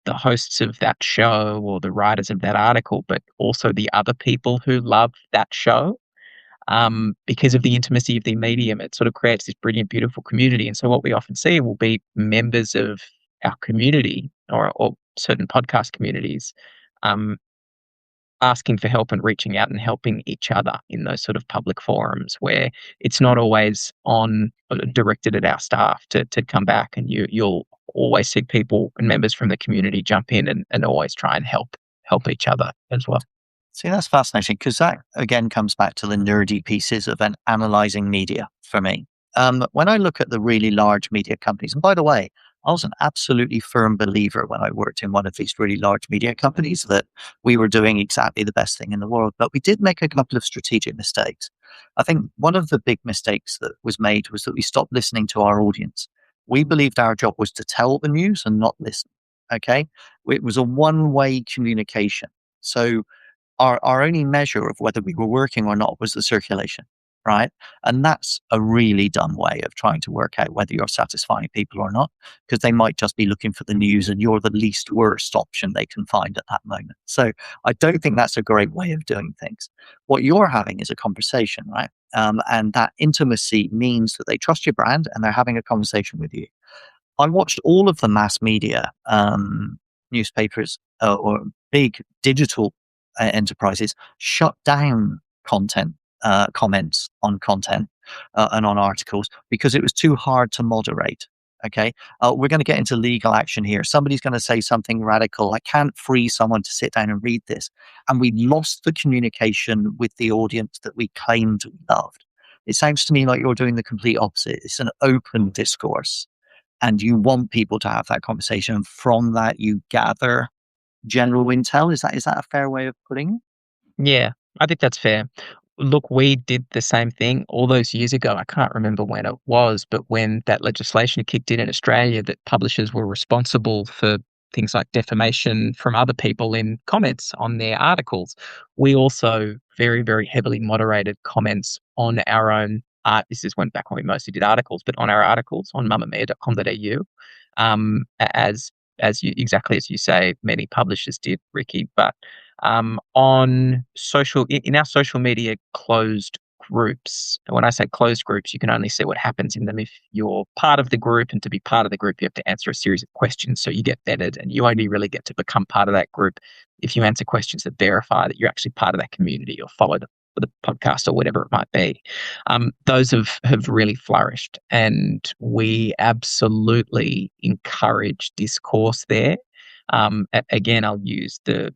the hosts of that show or the writers of that article, but also the other people who love that show. Because of the intimacy of the medium, it sort of creates this brilliant, beautiful community. And so what we often see will be members of our community or certain podcast communities asking for help and reaching out and helping each other in those sort of public forums where it's not always directed at our staff to come back, and you'll always see people and members from the community jump in and always try and help each other as well. See, that's fascinating, because that again comes back to the nerdy pieces of analyzing media for me. When I look at the really large media companies, and by the way, I was an absolutely firm believer when I worked in one of these really large media companies that we were doing exactly the best thing in the world. But we did make a couple of strategic mistakes. I think one of the big mistakes that was made was that we stopped listening to our audience. We believed our job was to tell the news and not listen. Okay. It was a one-way communication. So our only measure of whether we were working or not was the circulation, right? And that's a really dumb way of trying to work out whether you're satisfying people or not, because they might just be looking for the news and you're the least worst option they can find at that moment. So I don't think that's a great way of doing things. What you're having is a conversation, right? And that intimacy means that they trust your brand and they're having a conversation with you. I watched all of the mass media newspapers or big digital enterprises shut down comments on content and on articles because it was too hard to moderate. Okay, we're going to get into legal action here. Somebody's going to say something radical. I can't free someone to sit down and read this. And we lost the communication with the audience that we claimed we loved. It sounds to me like you're doing the complete opposite. It's an open discourse, and you want people to have that conversation. And from that, you gather general intel. Is that a fair way of putting it? Yeah, I think that's fair. look, we did the same thing all those years ago. I can't remember when it was, but when that legislation kicked in Australia that publishers were responsible for things like defamation from other people in comments on their articles, we also very, very heavily moderated comments on our own art. This is when back when we mostly did articles, but on our articles on mamamia.com.au, as you exactly as you say, many publishers did, Ricky. But on in our social media closed groups, and when I say closed groups, you can only see what happens in them if you're part of the group, and to be part of the group you have to answer a series of questions, so you get vetted, and you only really get to become part of that group if you answer questions that verify that you're actually part of that community or follow the podcast or whatever it might be. Those have really flourished, and we absolutely encourage discourse there. Again, I'll use the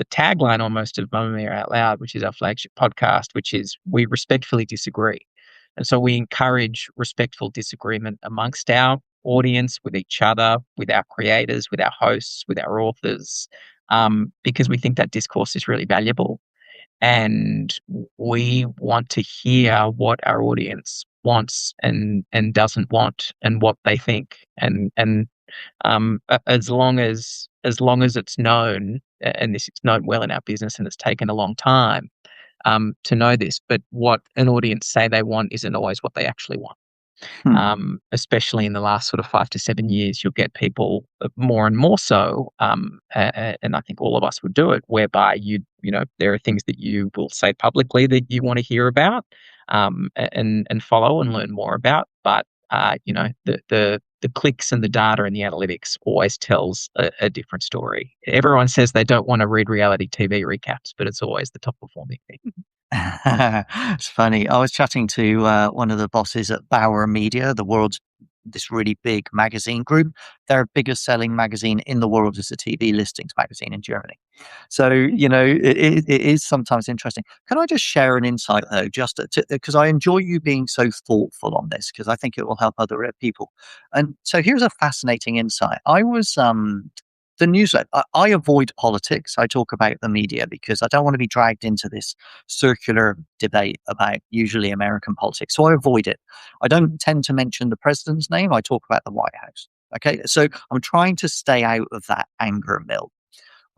tagline almost of Mamamia Out Loud, which is our flagship podcast, which is we respectfully disagree. And so we encourage respectful disagreement amongst our audience, with each other, with our creators, with our hosts, with our authors, because we think that discourse is really valuable. And we want to hear what our audience wants and doesn't want, and what they think. And as long as it's known, and this is known well in our business, and it's taken a long time to know this, but what an audience say they want isn't always what they actually want. Especially in the last sort of 5 to 7 years, you'll get people more and more so, and I think all of us would do it, whereby you know there are things that you will say publicly that you want to hear about, and follow and learn more about, but you know the clicks and the data and the analytics always tells a different story. Everyone says they don't want to read reality TV recaps, but it's always the top performing thing. It's funny. I was chatting to one of the bosses at Bauer Media, the world's this really big magazine group. Their biggest selling magazine in the world is a TV listings magazine in Germany. So, you know, it is sometimes interesting. Can I just share an insight though, just because I enjoy you being so thoughtful on this, because I think it will help other people. And so here's a fascinating insight. I was the newsletter. I avoid politics. I talk about the media because I don't want to be dragged into this circular debate about usually American politics. So I avoid it. I don't tend to mention the president's name. I talk about the White House. Okay. So I'm trying to stay out of that anger mill.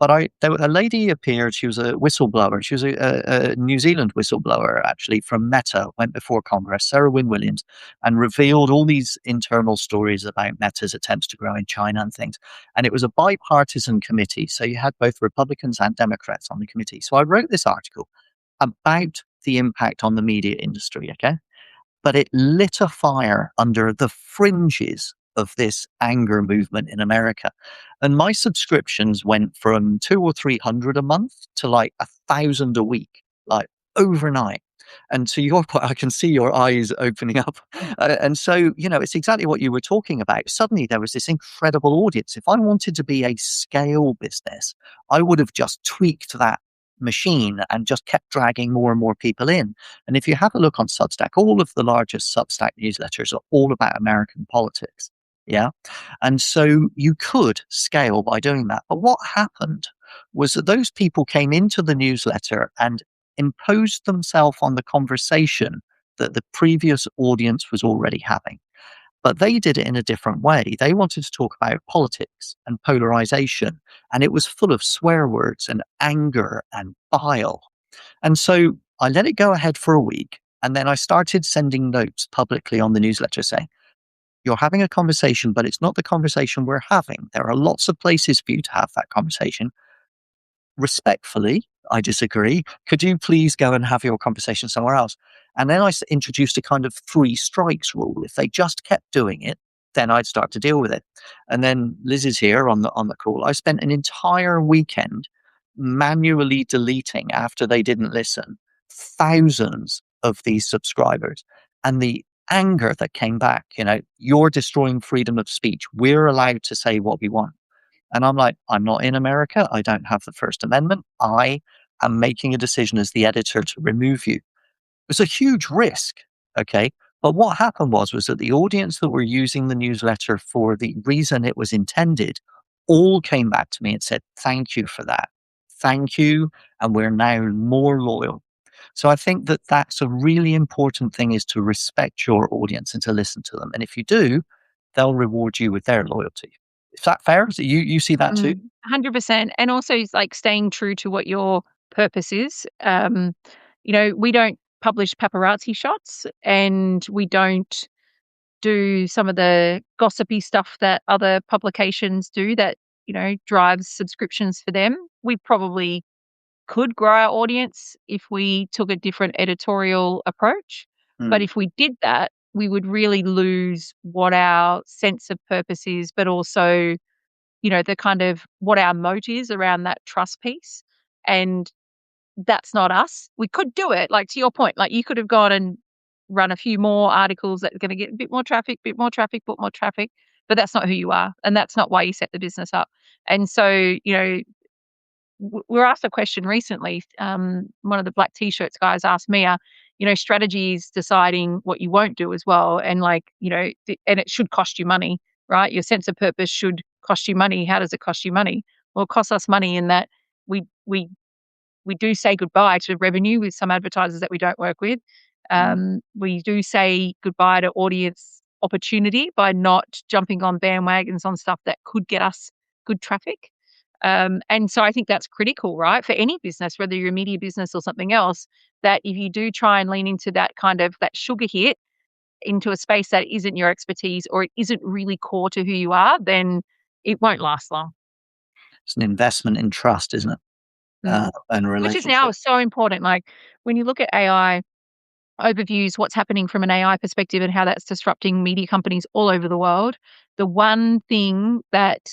But a lady appeared. She was a whistleblower. She was a New Zealand whistleblower, actually, from Meta, went before Congress, Sarah Wynne Williams, and revealed all these internal stories about Meta's attempts to grow in China and things. And it was a bipartisan committee. So you had both Republicans and Democrats on the committee. So I wrote this article about the impact on the media industry, okay? But it lit a fire under the fringes of this anger movement in America. And my subscriptions went from 200 or 300 a month to like 1,000 a week, like overnight. And to your point, I can see your eyes opening up. And so, you know, it's exactly what you were talking about. Suddenly there was this incredible audience. If I wanted to be a scale business, I would have just tweaked that machine and just kept dragging more and more people in. And if you have a look on Substack, all of the largest Substack newsletters are all about American politics. Yeah. And so you could scale by doing that. But what happened was that those people came into the newsletter and imposed themselves on the conversation that the previous audience was already having. But they did it in a different way. They wanted to talk about politics and polarization, and it was full of swear words and anger and bile. And so I let it go ahead for a week, and then I started sending notes publicly on the newsletter saying, you're having a conversation, but it's not the conversation we're having. There are lots of places for you to have that conversation. Respectfully, I disagree. Could you please go and have your conversation somewhere else? And then I introduced a kind of 3 strikes rule. If they just kept doing it, then I'd start to deal with it. And then Liz is here on the call. I spent an entire weekend manually deleting, after they didn't listen, thousands of these subscribers. And the anger that came back, you know, you're destroying freedom of speech. We're allowed to say what we want. And I'm like, I'm not in America. I don't have the First Amendment. I am making a decision as the editor to remove you. It was a huge risk. Okay. But what happened was that the audience that were using the newsletter for the reason it was intended all came back to me and said, thank you for that. Thank you. And we're now more loyal. So I think that that's a really important thing, is to respect your audience and to listen to them. And if you do, they'll reward you with their loyalty. Is that fair? So you see that too? 100%. And also it's like staying true to what your purpose is. We don't publish paparazzi shots, and we don't do some of the gossipy stuff that other publications do that, drives subscriptions for them. We probably could grow our audience if we took a different editorial approach. But Mm, if we did that, we would really lose what our sense of purpose is, but also, the kind of what our moat is around that trust piece. And that's not us. We could do it, like, to your point, like, you could have gone and run a few more articles that are gonna get a bit more traffic, bit more traffic, but that's not who you are, and that's not why you set the business up. And so, we were asked a question recently. One of the black t-shirts guys asked Mia, strategy is deciding what you won't do as well. And like, and it should cost you money, right? Your sense of purpose should cost you money. How does it cost you money? Well, it costs us money in that we we we do say goodbye to revenue with some advertisers that we don't work with. mm. We do say goodbye to audience opportunity by not jumping on bandwagons on stuff that could get us good traffic. And so I think that's critical, right? For any business, whether you're a media business or something else, that if you do try and lean into that kind of that sugar hit into a space that isn't your expertise or it isn't really core to who you are, then it won't last long. It's an investment in trust, isn't it? Mm. And a Which is now relationship. so important. Like when you look at AI overviews, what's happening from an AI perspective and how that's disrupting media companies all over the world, the one thing that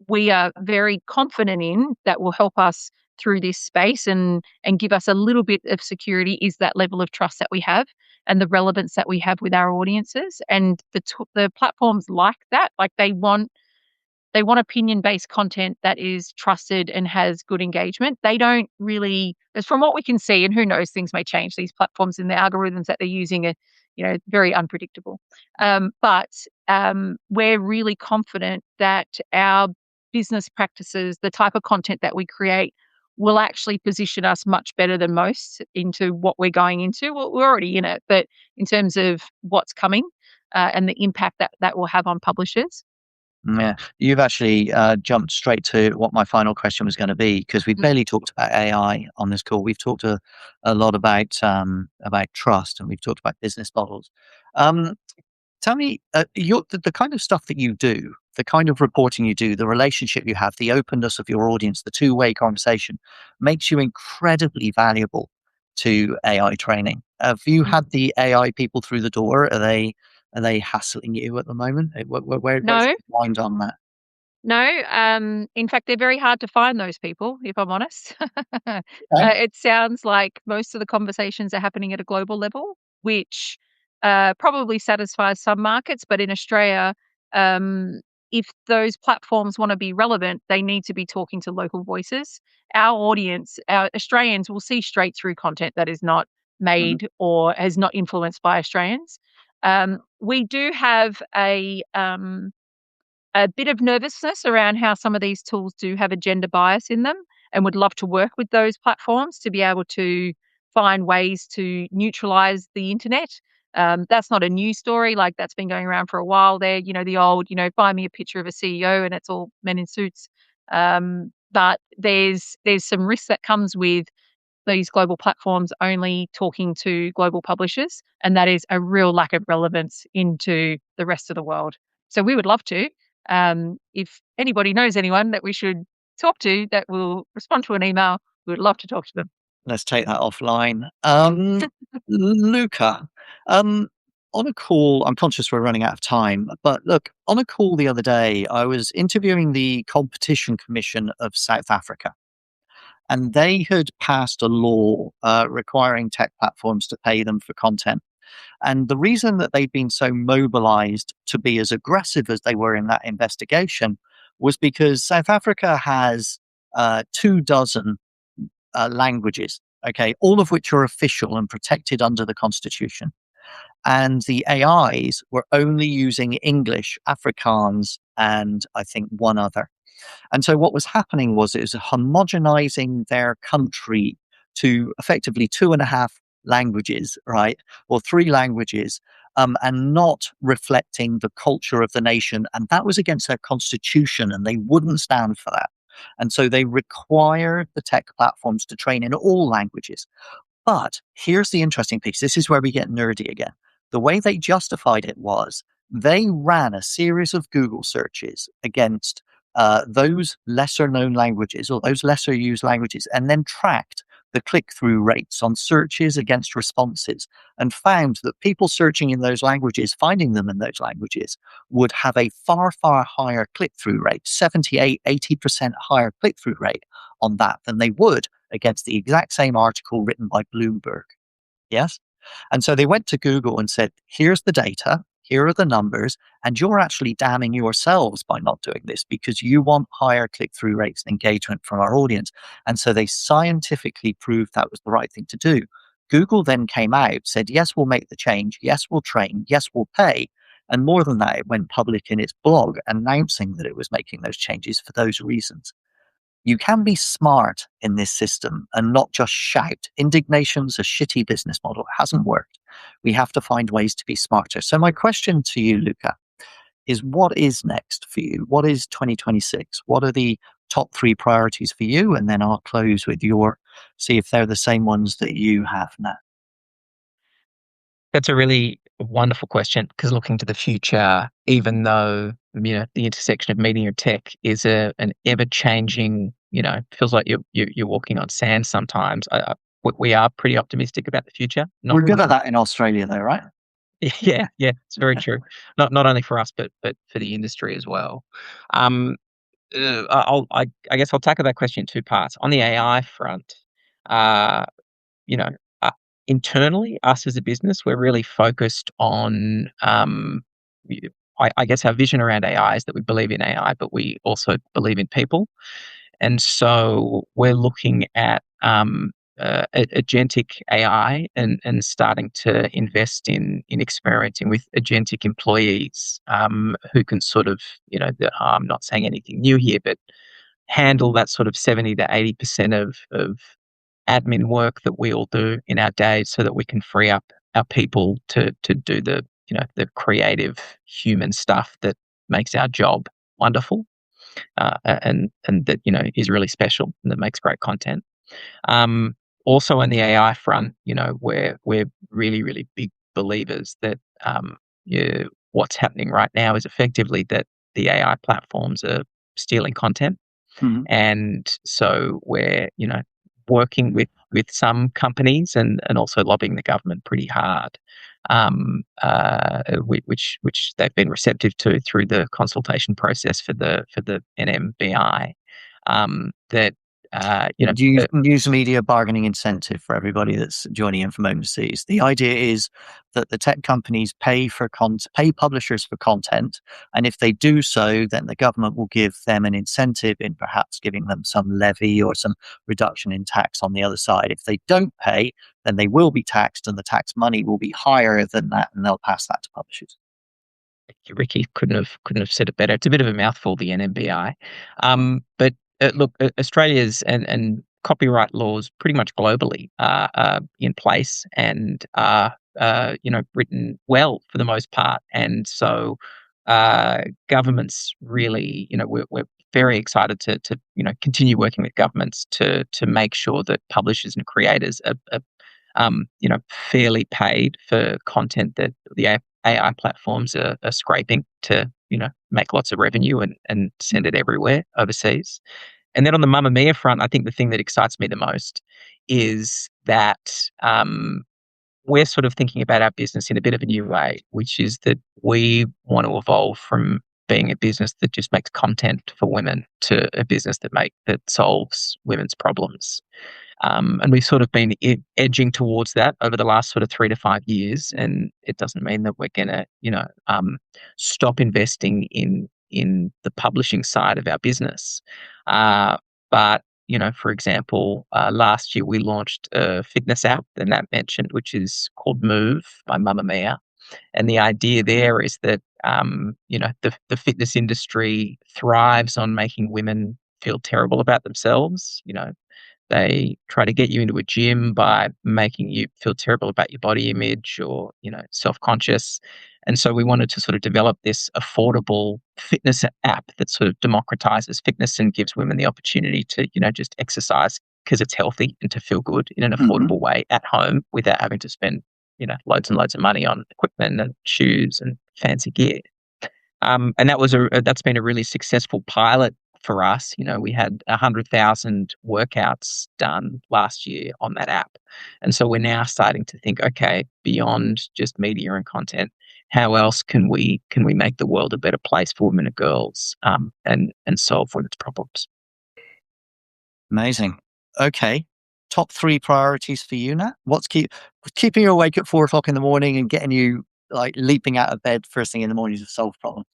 we are very confident in that will help us through this space and give us a little bit of security is that level of trust that we have and the relevance that we have with our audiences. And the platforms like that, like they want opinion-based content that is trusted and has good engagement. They don't really, as from what we can see, and who knows, things may change. These platforms and the algorithms that they're using are, very unpredictable. But we're really confident that our business practices, the type of content that we create, will actually position us much better than most into what we're going into. Well, we're already in it, but in terms of what's coming and the impact that that will have on publishers. Yeah, you've actually jumped straight to what my final question was going to be, because we've barely talked about AI on this call. We've talked a lot about trust, and we've talked about business models. Um, Tell me, the kind of stuff that you do, the kind of reporting you do, the relationship you have, the openness of your audience, the two-way conversation makes you incredibly valuable to AI training. Have you had the AI people through the door? Are they hassling you at the moment? Where's No, the wind on that? No, in fact, they're very hard to find those people, if I'm honest. Okay. It sounds like most of the conversations are happening at a global level, which probably satisfies some markets. But in Australia, um, if those platforms want to be relevant, they need to be talking to local voices. Our audience, our Australians, will see straight through content that is not Mhm. made or is not influenced by Australians. We do have a bit of nervousness around how some of these tools do have a gender bias in them and would love to work with those platforms to be able to find ways to neutralize the internet. That's not a new story. Like that's been going around for a while there. The old, find me a picture of a CEO and it's all men in suits. But there's some risk that comes with these global platforms only talking to global publishers, and that is a real lack of relevance into the rest of the world. So we would love to. If anybody knows anyone that we should talk to that will respond to an email, we would love to talk to them. Let's take that offline. Luca, um, on a call, I'm conscious we're running out of time, but look, on a call the other day, I was interviewing the Competition Commission of South Africa, and they had passed a law requiring tech platforms to pay them for content. And the reason that they'd been so mobilized to be as aggressive as they were in that investigation was because South Africa has 24 languages, okay, all of which are official and protected under the constitution. And the AIs were only using English, Afrikaans, and I think one other. And so what was happening was it was homogenizing their country to effectively 2.5 languages, right? Or 3 languages, and not reflecting the culture of the nation. And that was against their constitution, and they wouldn't stand for that. And so they require the tech platforms to train in all languages. But here's the interesting piece. This is where we get nerdy again. The way they justified it was they ran a series of Google searches against those lesser known languages or those lesser used languages, and then tracked the click through rates on searches against responses, and found that people searching in those languages, finding them in those languages, would have a far, far higher click through rate, 78, 80% higher click through rate on that than they would against the exact same article written by Bloomberg. Yes? And so they went to Google and said, here's the data, here are the numbers, and you're actually damning yourselves by not doing this because you want higher click through rates and engagement from our audience. And so they scientifically proved that was the right thing to do. Google then came out, said, yes, we'll make the change. Yes, we'll train. Yes, we'll pay. And more than that, it went public in its blog announcing that it was making those changes for those reasons. You can be smart in this system and not just shout. Indignation's a shitty business model. It hasn't worked. We have to find ways to be smarter. So my question to you, Luca, is what is next for you? What is 2026? What are the top 3 priorities for you? And then I'll close with see if they're the same ones that you have now. That's a really wonderful question, because looking to the future, even though the intersection of media and tech is an ever changing, feels like you're walking on sand sometimes. We are pretty optimistic about the future. We're good at that in Australia, though, right? Yeah, it's very true. Not only for us, but for the industry as well. I guess I'll tackle that question in 2 parts. On the AI front, uh, you know, uh, internally, us as a business, we're really focused on, I guess our vision around AI is that we believe in AI, but we also believe in people. And so we're looking at agentic AI and starting to invest in experimenting with agentic employees who can sort of, I'm not saying anything new here, but handle that sort of 70 to 80% of admin work that we all do in our days, so that we can free up our people to do the creative human stuff that makes our job wonderful, and that is really special and that makes great content. Also on the AI front, we're really, really big believers that what's happening right now is effectively that the AI platforms are stealing content. Mhm. And so we're, working with some companies and also lobbying the government pretty hard, which they've been receptive to through the consultation process for the NMBI. That News media bargaining incentive for everybody that's joining in from overseas. The idea is that the tech companies pay publishers for content, and if they do so, then the government will give them an incentive in perhaps giving them some levy or some reduction in tax on the other side. If they don't pay, then they will be taxed, and the tax money will be higher than that, and they'll pass that to publishers. Ricky couldn't have said it better. It's a bit of a mouthful, the NMBI, but look, Australia's and copyright laws pretty much globally are in place and are written well for the most part, and so governments really, we're very excited to continue working with governments to make sure that publishers and creators are fairly paid for content that the AI platforms are scraping to, make lots of revenue and send it everywhere overseas. And then on the Mamamia front, I think the thing that excites me the most is that we're sort of thinking about our business in a bit of a new way, which is that we want to evolve from being a business that just makes content for women to a business that solves women's problems. And we've sort of been edging towards that over the last sort of 3 to 5 years. And it doesn't mean that we're going to, stop investing in the publishing side of our business. But, for example, last year we launched a fitness app that Nat mentioned, which is called Move by Mamamia. And the idea there is that, the fitness industry thrives on making women feel terrible about themselves. They try to get you into a gym by making you feel terrible about your body image or, self-conscious. And so we wanted to sort of develop this affordable fitness app that sort of democratizes fitness and gives women the opportunity to, just exercise because it's healthy and to feel good in an affordable way at home without having to spend, loads and loads of money on equipment and shoes and fancy gear. And that's been a really successful pilot for us. We had 100,000 workouts done last year on that app. And so we're now starting to think, okay, beyond just media and content, how else can we make the world a better place for women and girls, and solve women's problems? Amazing. Okay. Top 3 priorities for you, Nat? What's keeping you awake at 4 o'clock in the morning and getting you like leaping out of bed first thing in the morning to solve problems?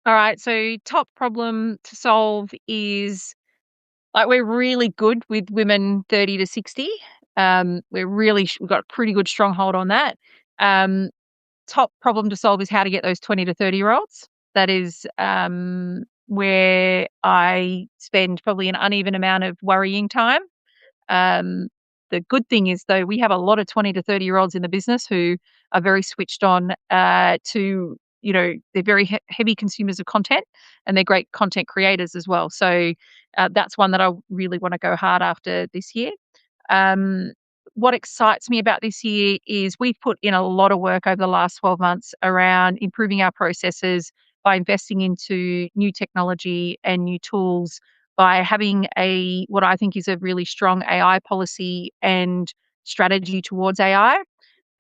All right. So top problem to solve is like we're really good with women 30 to 60. We've got a pretty good stronghold on that. Top problem to solve is how to get those 20 to 30-year-olds. That is where I spend probably an uneven amount of worrying time. The good thing is, though, we have a lot of 20 to 30-year-olds in the business who are very switched on to, they're very heavy consumers of content and they're great content creators as well. So that's one that I really want to go hard after this year. What excites me about this year is we've put in a lot of work over the last 12 months around improving our processes by investing into new technology and new tools, by having what I think is a really strong AI policy and strategy towards AI.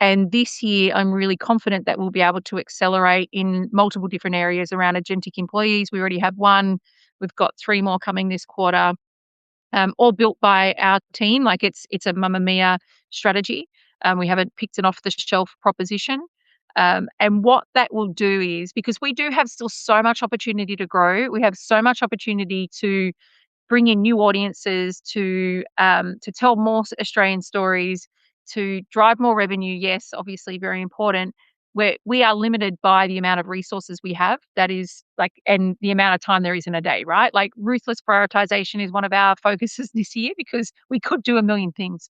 And this year, I'm really confident that we'll be able to accelerate in multiple different areas around agentic employees. We already have one. We've got 3 more coming this quarter. All built by our team. Like it's a Mamamia strategy. We haven't picked an off-the-shelf proposition. And what that will do is, because we do have still so much opportunity to grow, we have so much opportunity to bring in new audiences, to tell more Australian stories, to drive more revenue. Yes, obviously very important. We are limited by the amount of resources we have. That is and the amount of time there is in a day, right? Like ruthless prioritization is one of our focuses this year because we could do a million things.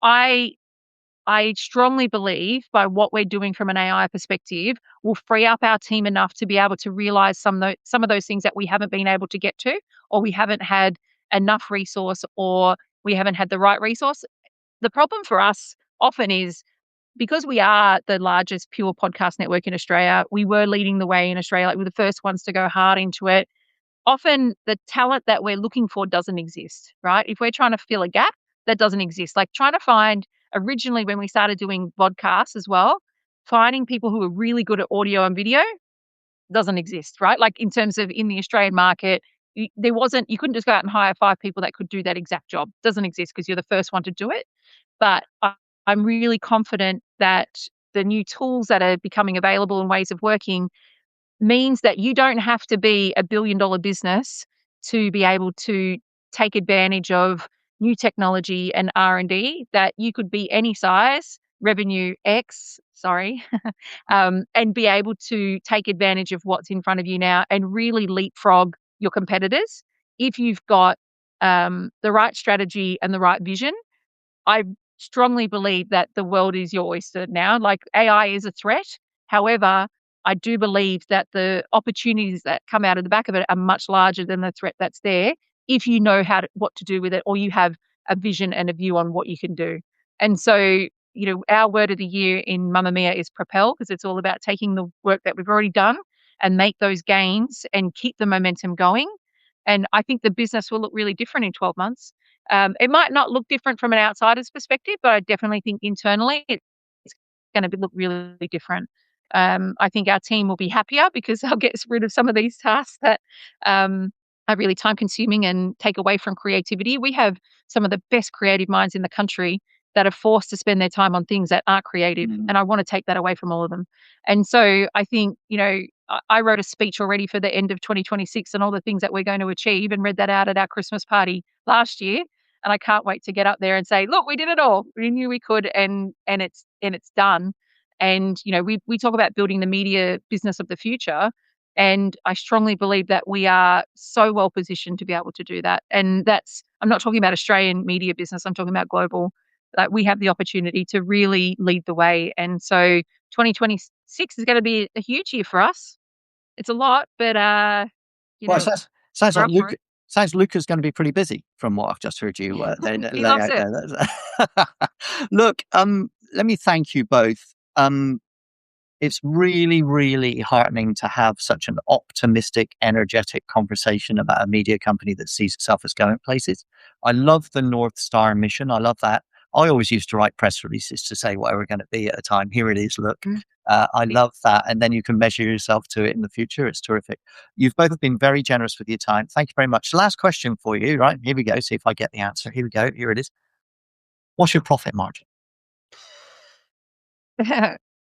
I strongly believe by what we're doing from an AI perspective will free up our team enough to be able to realize some of those things that we haven't been able to get to, or we haven't had enough resource, or we haven't had the right resource. The problem for us often is because we are the largest pure podcast network in Australia, we were leading the way in Australia. Like we were the first ones to go hard into it. Often the talent that we're looking for doesn't exist, right? If we're trying to fill a gap, that doesn't exist. Like trying to find, originally when we started doing podcasts as well, finding people who are really good at audio and video doesn't exist, right? Like in terms of in the Australian market, you couldn't just go out and hire 5 people that could do that exact job. Doesn't exist because you're the first one to do it. But I'm really confident that the new tools that are becoming available and ways of working means that you don't have to be a billion-dollar business to be able to take advantage of new technology and R&D, that you could be any size, revenue X, and be able to take advantage of what's in front of you now and really leapfrog your competitors if you've got the right strategy and the right vision. I strongly believe that the world is your oyster now. Like AI is a threat. However, I do believe that the opportunities that come out of the back of it are much larger than the threat that's there if you know what to do with it, or you have a vision and a view on what you can do. And so, our word of the year in Mamamia is propel, because it's all about taking the work that we've already done and make those gains and keep the momentum going. And I think the business will look really different in 12 months. It might not look different from an outsider's perspective, but I definitely think internally it's going to look really different. I think our team will be happier because they'll get rid of some of these tasks that are really time consuming and take away from creativity. We have some of the best creative minds in the country that are forced to spend their time on things that aren't creative. And I want to take that away from all of them. And so I think, I wrote a speech already for the end of 2026 and all the things that we're going to achieve, and read that out at our Christmas party last year. And I can't wait to get up there and say, look, we did it all. We knew we could, and it's done. And, we talk about building the media business of the future. And I strongly believe that we are so well positioned to be able to do that. And I'm not talking about Australian media business, I'm talking about global. Like, we have the opportunity to really lead the way. And so 2026 is going to be a huge year for us. It's a lot, but Well, it sounds we're like up for it. Luca's going to be pretty busy from what I've just heard you He loves it. Look, let me thank you both. It's really, really heartening to have such an optimistic, energetic conversation about a media company that sees itself as going places. I love the North Star mission. I love that. I always used to write press releases to say what we're going to be at a time. Here it is. Look, I love that. And then you can measure yourself to it in the future. It's terrific. You've both been very generous with your time. Thank you very much. Last question for you, right? Here we go. See if I get the answer. Here we go. Here it is. What's your profit margin?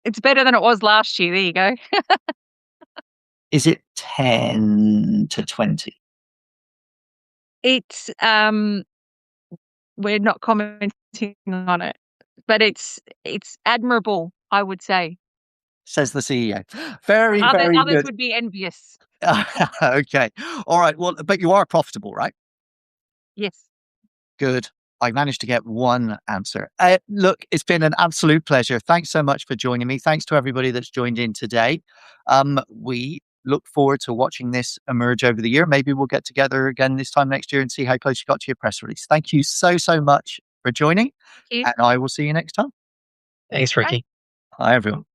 It's better than it was last year. There you go. Is it 10 to 20? It's we're not commenting on it, but it's admirable, I would say. Says the CEO. Very, very Others good. would be envious. Okay. All right. Well, but you are profitable, right? Yes. Good. I managed to get one answer. Look, it's been an absolute pleasure. Thanks so much for joining me. Thanks to everybody that's joined in today. We look forward to watching this emerge over the year. Maybe we'll get together again this time next year and see how close you got to your press release. Thank you so, so much for joining. Thank you. And I will see you next time. Thanks, Ricky. Hi, everyone.